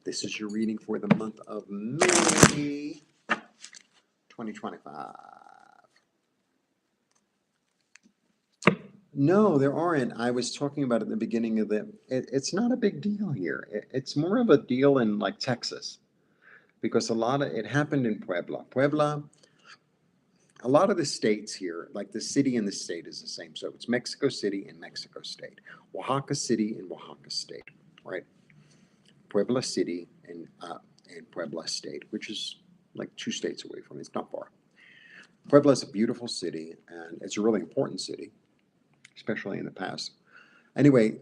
This is your reading for the month of May 2025. No, there aren't. I was talking about at the beginning of it's not a big deal here. It's more of a deal in like Texas because it happened in Puebla. A lot of the states here, like the city and the state is the same. So it's Mexico City and Mexico State, Oaxaca City and Oaxaca State, right? Puebla City and Puebla State, which is like 2 states away from it. It's not far. Puebla is a beautiful city and it's a really important city, especially in the past. Anyway,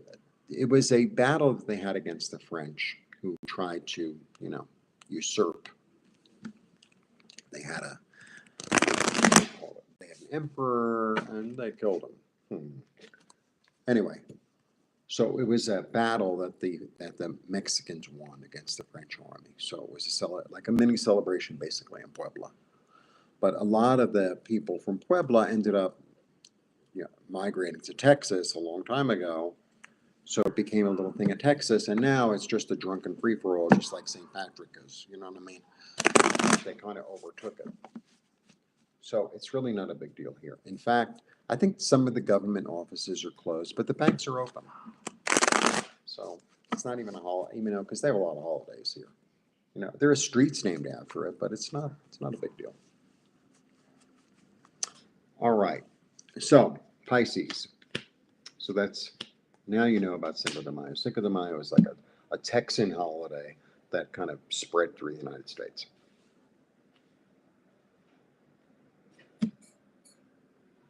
it was a battle that they had against the French who tried to, usurp. They had an emperor and they killed him. Anyway, so it was a battle that the Mexicans won against the French army. So it was like a mini celebration basically in Puebla. But a lot of the people from Puebla ended up migrating to Texas a long time ago. So it became a little thing in Texas, and now it's just a drunken free-for-all, just like St. Patrick is. You know what I mean? They kind of overtook it. So it's really not a big deal here. In fact, I think some of the government offices are closed, but the banks are open. So it's not even a holiday, because they have a lot of holidays here. There are streets named after it, but it's not a big deal. All right. So Pisces. So that's, now you know about Cinco de Mayo. Cinco de Mayo is like a Texan holiday that kind of spread through the United States.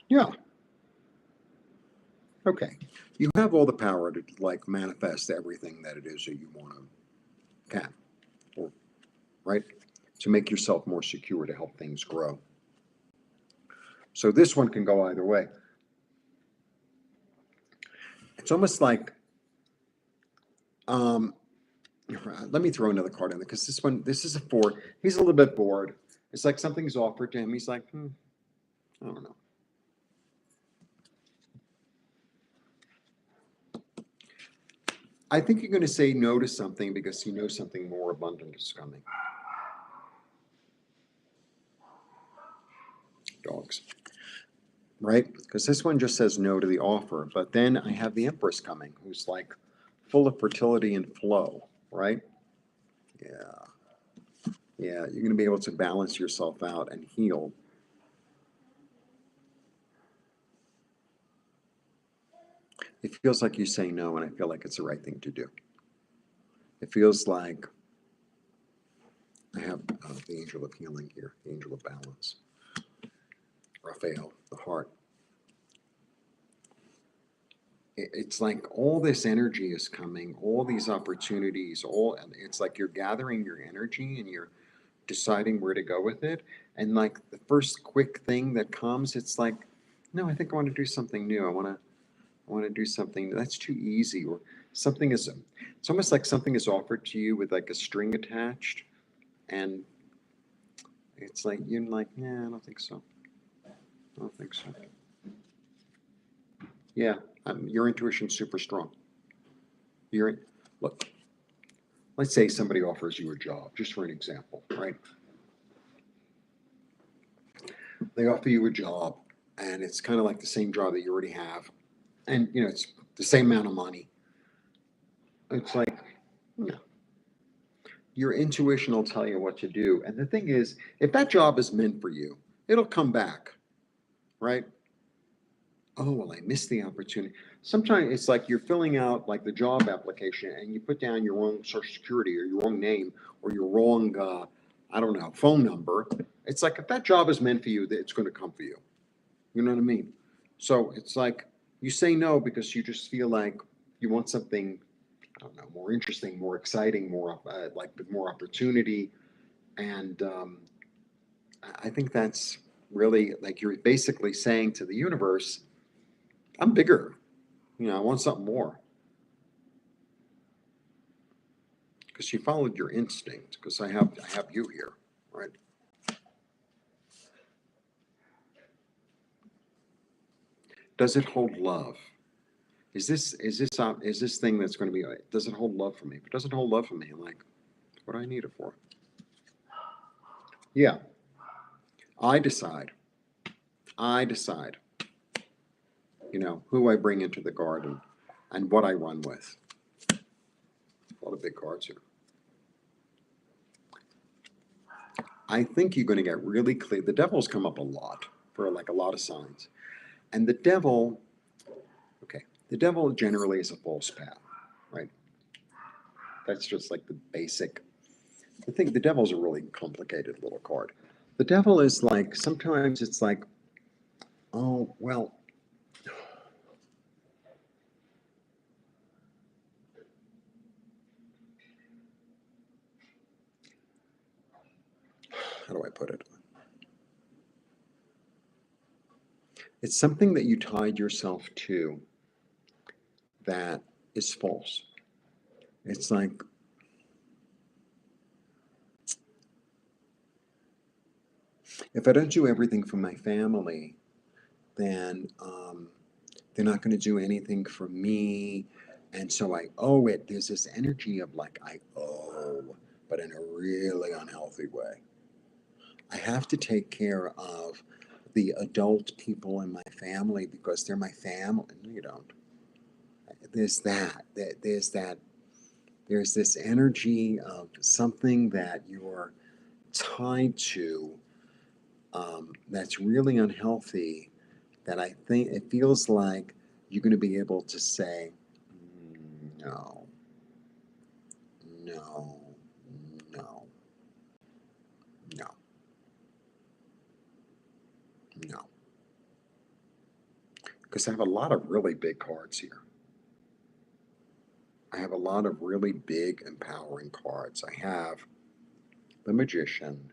Yeah. Okay. You have all the power to like manifest everything that it is that you want to right? To make yourself more secure, to help things grow. So this one can go either way. It's almost like, let me throw another card in there because this is a 4. He's a little bit bored. It's like something's offered to him. He's like, I don't know. I think you're going to say no to something because you know something more abundant is coming. Dogs. Right? Because this one just says no to the offer. But then I have the Empress coming, who's like full of fertility and flow, right? Yeah. Yeah, you're going to be able to balance yourself out and heal. It feels like you say no, and I feel like it's the right thing to do. It feels like I have the angel of healing here, the angel of balance. Raphael, the heart. It's like all this energy is coming, all these opportunities, it's like you're gathering your energy and you're deciding where to go with it. And like the first quick thing that comes, it's like, no, I think I want to do something new. I want to do something that's too easy, or something is, it's almost like something is offered to you with like a string attached, and it's like, you're like, yeah, I don't think so. I don't think so. Yeah, your intuition's super strong. Look, let's say somebody offers you a job, just for an example, right? They offer you a job, and it's kind of like the same job that you already have, and it's the same amount of money. It's like, no. Your intuition will tell you what to do. And the thing is, if that job is meant for you, it'll come back, right? Oh, well, I missed the opportunity. Sometimes it's like you're filling out like the job application and you put down your wrong social security or your wrong name or your wrong, I don't know, phone number. It's like if that job is meant for you, it's going to come for you. You know what I mean? So it's like you say no because you just feel like you want something, I don't know, more interesting, more exciting, more like more opportunity. And I think that's really like you're basically saying to the universe, I'm bigger. I want something more. Because you followed your instinct. Because I have you here, right? Does it hold love? Is this thing that's going to be? Does it hold love for me? If it doesn't hold love for me, I'm like, what do I need it for? Yeah, I decide. I decide. Who I bring into the garden, and what I run with. A lot of big cards here. I think you're going to get really clear. The devil's come up a lot for like a lot of signs. And the devil generally is a false path, right? That's just like the basic. The devil's a really complicated little card. The devil is like, sometimes it's like, oh, well, how do I put it? It's something that you tied yourself to that is false. It's like, if I don't do everything for my family, then they're not going to do anything for me. And so I owe it. There's this energy of like, I owe, but in a really unhealthy way. I have to take care of the adult people in my family because they're my family. No, you don't. There's that. There's this energy of something that you're tied to that's really unhealthy, that I think it feels like you're going to be able to say, no, no, no, no, no. Because I have a lot of really big cards here. I have a lot of really big, empowering cards. I have the Magician,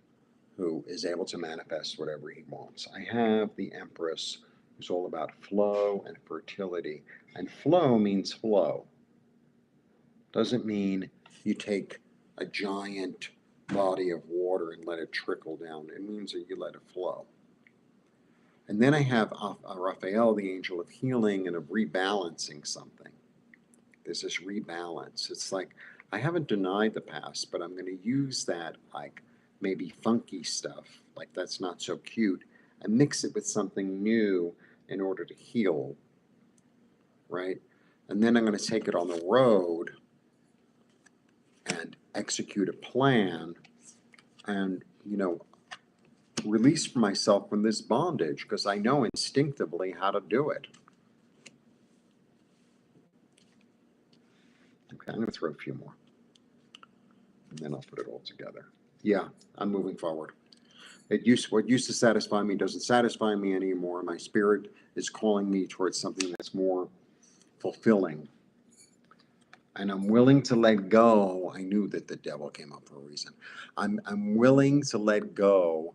who is able to manifest whatever he wants. I have the Empress, who's all about flow and fertility. And flow means flow. Doesn't mean you take a giant body of water and let it trickle down. It means that you let it flow. And then I have Raphael, the angel of healing and of rebalancing something. There's this rebalance. It's like, I haven't denied the past, but I'm going to use that like maybe funky stuff, like that's not so cute, and mix it with something new in order to heal, right? And then I'm going to take it on the road and execute a plan and, release myself from this bondage because I know instinctively how to do it. Okay, I'm going to throw a few more. And then I'll put it all together. Yeah, I'm moving forward. What used to satisfy me doesn't satisfy me anymore. My spirit is calling me towards something that's more fulfilling. And I'm willing to let go. I knew that the devil came up for a reason. I'm willing to let go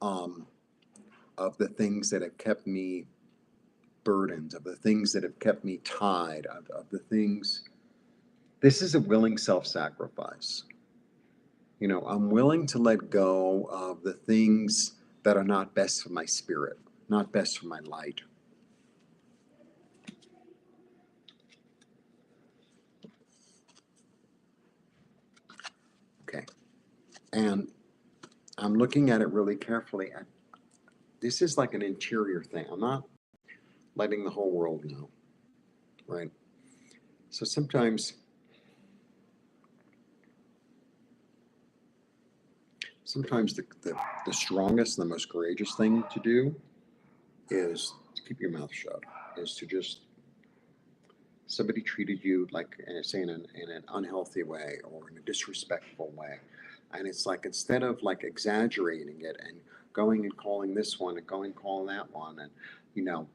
um, of the things that have kept me burdened, of the things that have kept me tied, of the things. This is a willing self-sacrifice. You know, I'm willing to let go of the things that are not best for my spirit, not best for my light. Okay. And I'm looking at it really carefully. And this is like an interior thing. I'm not letting the whole world know, right? So sometimes the strongest and the most courageous thing to do is to keep your mouth shut, is to just, somebody treated you like, say, in an unhealthy way or in a disrespectful way. And it's like, instead of like exaggerating it and going and calling this one and going and calling that one, and, you know,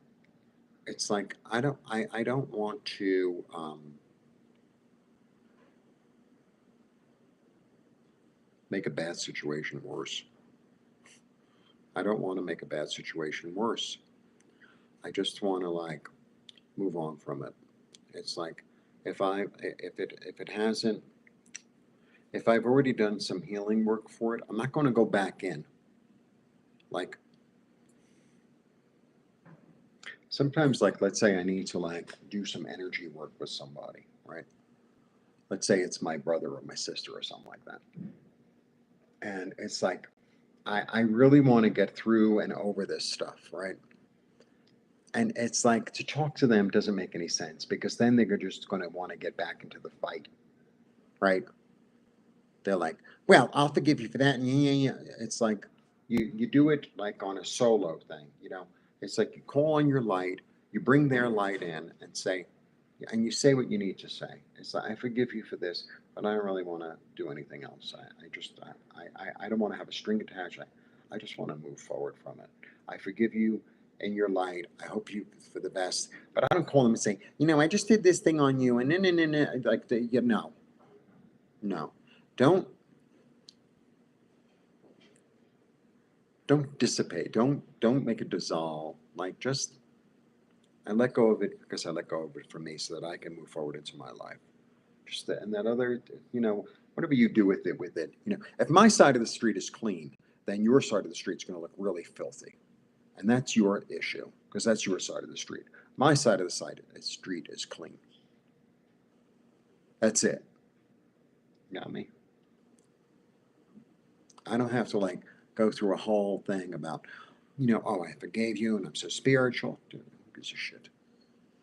it's like, I don't want to, make a bad situation worse. I don't want to make a bad situation worse. I just want to like move on from it. It's like, if it hasn't, if I've already done some healing work for it, I'm not going to go back in. Like, sometimes, like, let's say I need to like do some energy work with somebody, right? Let's say it's my brother or my sister or something like that. And it's like, I really want to get through and over this stuff, right? And it's like, to talk to them doesn't make any sense, because then they're just going to want to get back into the fight, right? They're like, well, I'll forgive you for that. And yeah, yeah, yeah. It's like, you do it like on a solo thing, you know? It's like you call on your light, you bring their light in and say, and you say what you need to say. It's like, I forgive you for this, but I don't really want to do anything else. I don't want to have a string attached. I just want to move forward from it. I forgive you in your light. I hope you for the best. But I don't call them and say, you know, I just did this thing on you, and then like, you know, no, don't don't dissipate. Don't make it dissolve. Like, just, I let go of it because I let go of it for me, so that I can move forward into my life. Just that, and that other, you know, whatever you do with it, you know, if my side of the street is clean, then your side of the street's going to look really filthy, and that's your issue, because that's your side of the street. My side of the street is clean. That's it. Got me? I don't have to like go through a whole thing about, you know, oh, I forgave you and I'm so spiritual. Dude, who gives a shit?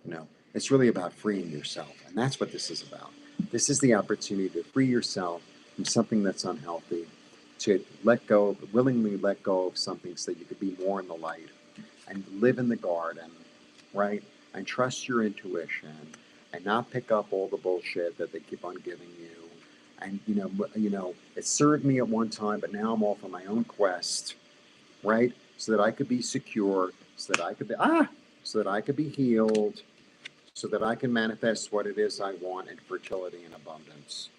You know, it's really about freeing yourself. And that's what this is about. This is the opportunity to free yourself from something that's unhealthy, to willingly let go of something, so that you could be more in the light and live in the garden, right? And trust your intuition and not pick up all the bullshit that they keep on giving you. And, it served me at one time, but now I'm off on my own quest, right? So that I could be secure, so that I could be healed, so that I can manifest what it is I want in fertility and abundance.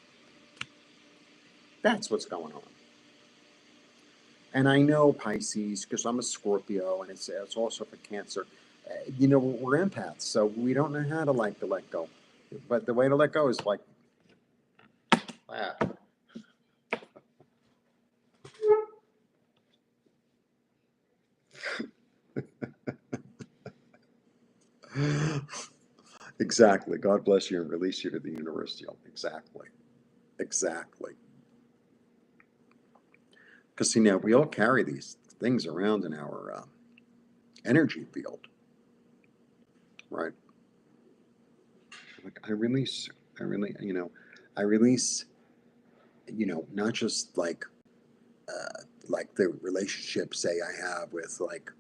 That's what's going on. And I know Pisces, because I'm a Scorpio, and it's also for Cancer. We're empaths, so we don't know how to let go. But the way to let go is like that. Exactly. God bless you and release you to the universe, deal. Exactly. Exactly. Because see, now we all carry these things around in our energy field, right? Like, I really, I release, not just like the relationship, say, I have with like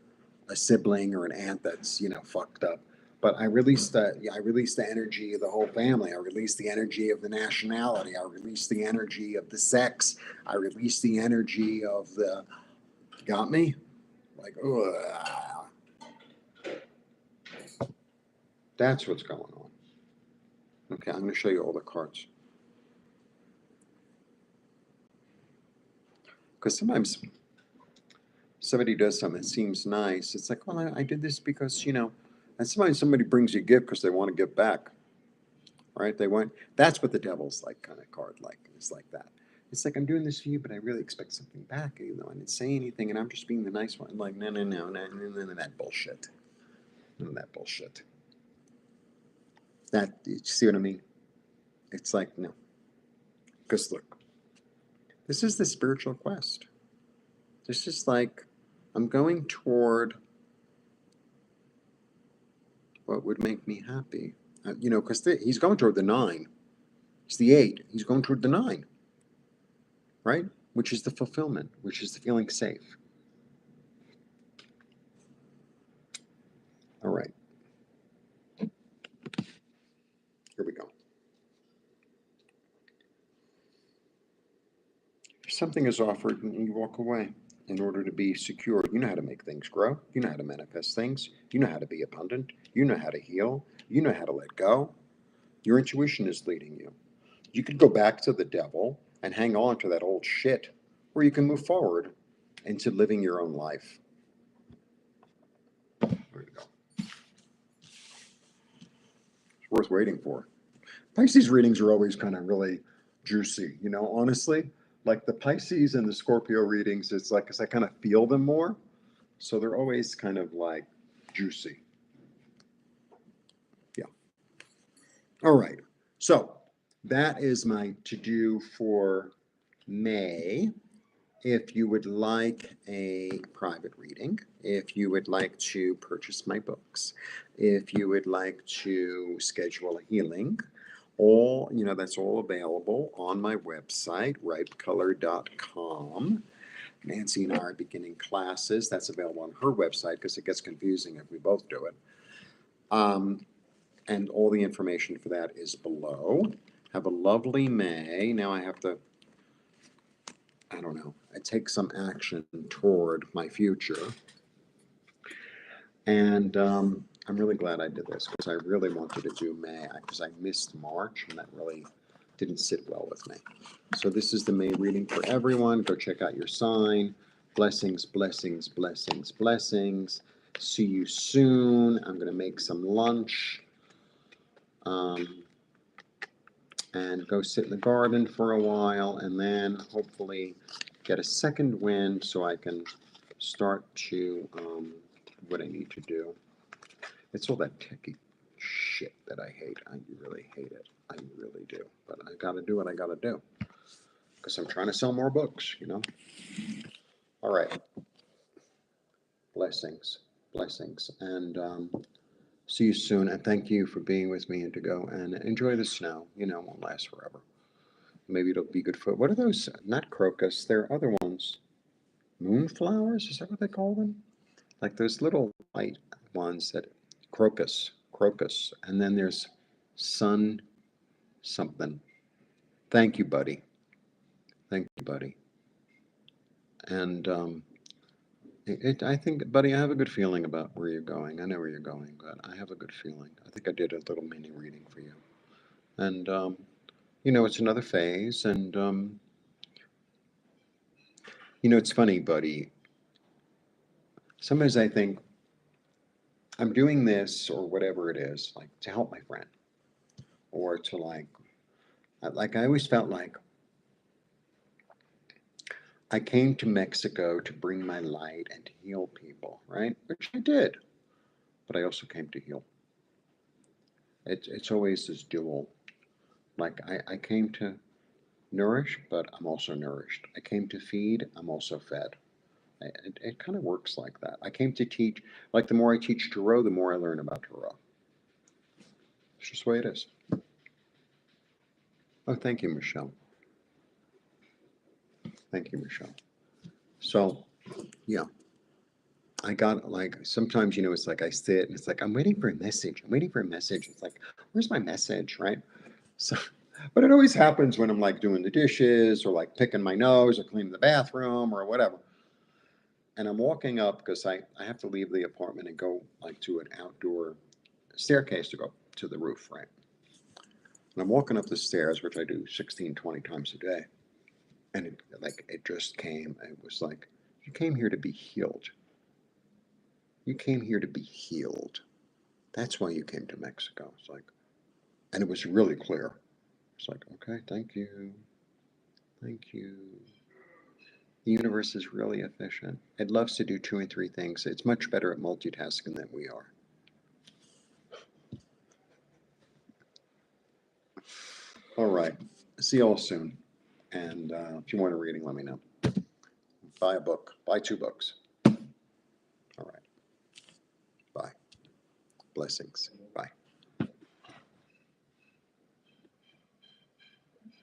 a sibling or an aunt that's, fucked up, But I release the energy of the whole family. I release the energy of the nationality. I release the energy of the sex. I release the energy of the, got me? Like, ugh. That's what's going on. Okay, I'm going to show you all the cards. Because sometimes somebody does something that seems nice. It's like, well, I did this because, and sometimes somebody brings you a gift because they want to give back. Right? That's what the devil's like kind of card like. It's like that. It's like, I'm doing this for you, but I really expect something back, even though I didn't say anything, and I'm just being the nice one. Like, no, none of that bullshit. None of that bullshit. You see what I mean? It's like, no. Because look, this is the spiritual quest. This is like, I'm going toward what would make me happy. Because he's going toward the 9. It's the 8. He's going toward the 9. Right? Which is the fulfillment, which is the feeling safe. All right. Here we go. If something is offered and you walk away in order to be secure, you know how to make things grow. You know how to manifest things. You know how to be abundant. You know how to heal. You know how to let go. Your intuition is leading you. You could go back to the devil and hang on to that old shit, or you can move forward into living your own life. There you go. It's worth waiting for. Pisces readings are always kind of really juicy, honestly. Like the Pisces and the Scorpio readings, it's like, because I kind of feel them more. So they're always kind of like juicy. Yeah. All right. So that is my to-do for May. If you would like a private reading, if you would like to purchase my books, if you would like to schedule a healing, that's all available on my website, ripecolor.com. Nancy and I are beginning classes. That's available on her website because it gets confusing if we both do it. And all the information for that is below. Have a lovely May. Now I have to, I take some action toward my future. And I'm really glad I did this because I really wanted to do May because I missed March and that really didn't sit well with me. So this is the May reading for everyone. Go check out your sign. Blessings, blessings, blessings, blessings. See you soon. I'm going to make some lunch and go sit in the garden for a while and then hopefully get a second wind so I can start to what I need to do. It's all that techie shit that I hate. I really hate it. I really do. But I got to do what I got to do because I'm trying to sell more books, All right. Blessings. Blessings. And see you soon. And thank you for being with me, Indigo. And enjoy the snow. It won't last forever. Maybe it'll be good for, what are those? Not crocus. There are other ones. Moonflowers? Is that what they call them? Like those little white ones that, crocus. And then there's sun something. Thank you, buddy. Thank you, buddy. And I think, buddy, I have a good feeling about where you're going. I know where you're going, but I have a good feeling. I think I did a little mini reading for you. And, it's another phase. And, it's funny, buddy. Sometimes I think I'm doing this or whatever it is, like to help my friend or to like I always felt like I came to Mexico to bring my light and to heal people, right? Which I did, but I also came to heal. It's always this dual. Like I came to nourish, but I'm also nourished. I came to feed, I'm also fed. It kind of works like that. I came to teach, like the more I teach Tarot, the more I learn about Tarot. It's just the way it is. Oh, thank you, Michelle. Thank you, Michelle. So, yeah. I got like, sometimes, it's like I sit and it's like, I'm waiting for a message. I'm waiting for a message. It's like, where's my message, right? So, but it always happens when I'm like doing the dishes or like picking my nose or cleaning the bathroom or whatever. And I'm walking up because I have to leave the apartment and go like to an outdoor staircase to go to the roof, right? And I'm walking up the stairs, which I do 16, 20 times a day. And it just came. It was like, you came here to be healed. You came here to be healed. That's why you came to Mexico. It's like, and it was really clear. It's like, okay, thank you. Thank you. The universe is really efficient. It loves to do two and three things. It's much better at multitasking than we are. All right. See you all soon. And if you want a reading, let me know. Buy a book. Buy 2 books. All right. Bye. Blessings.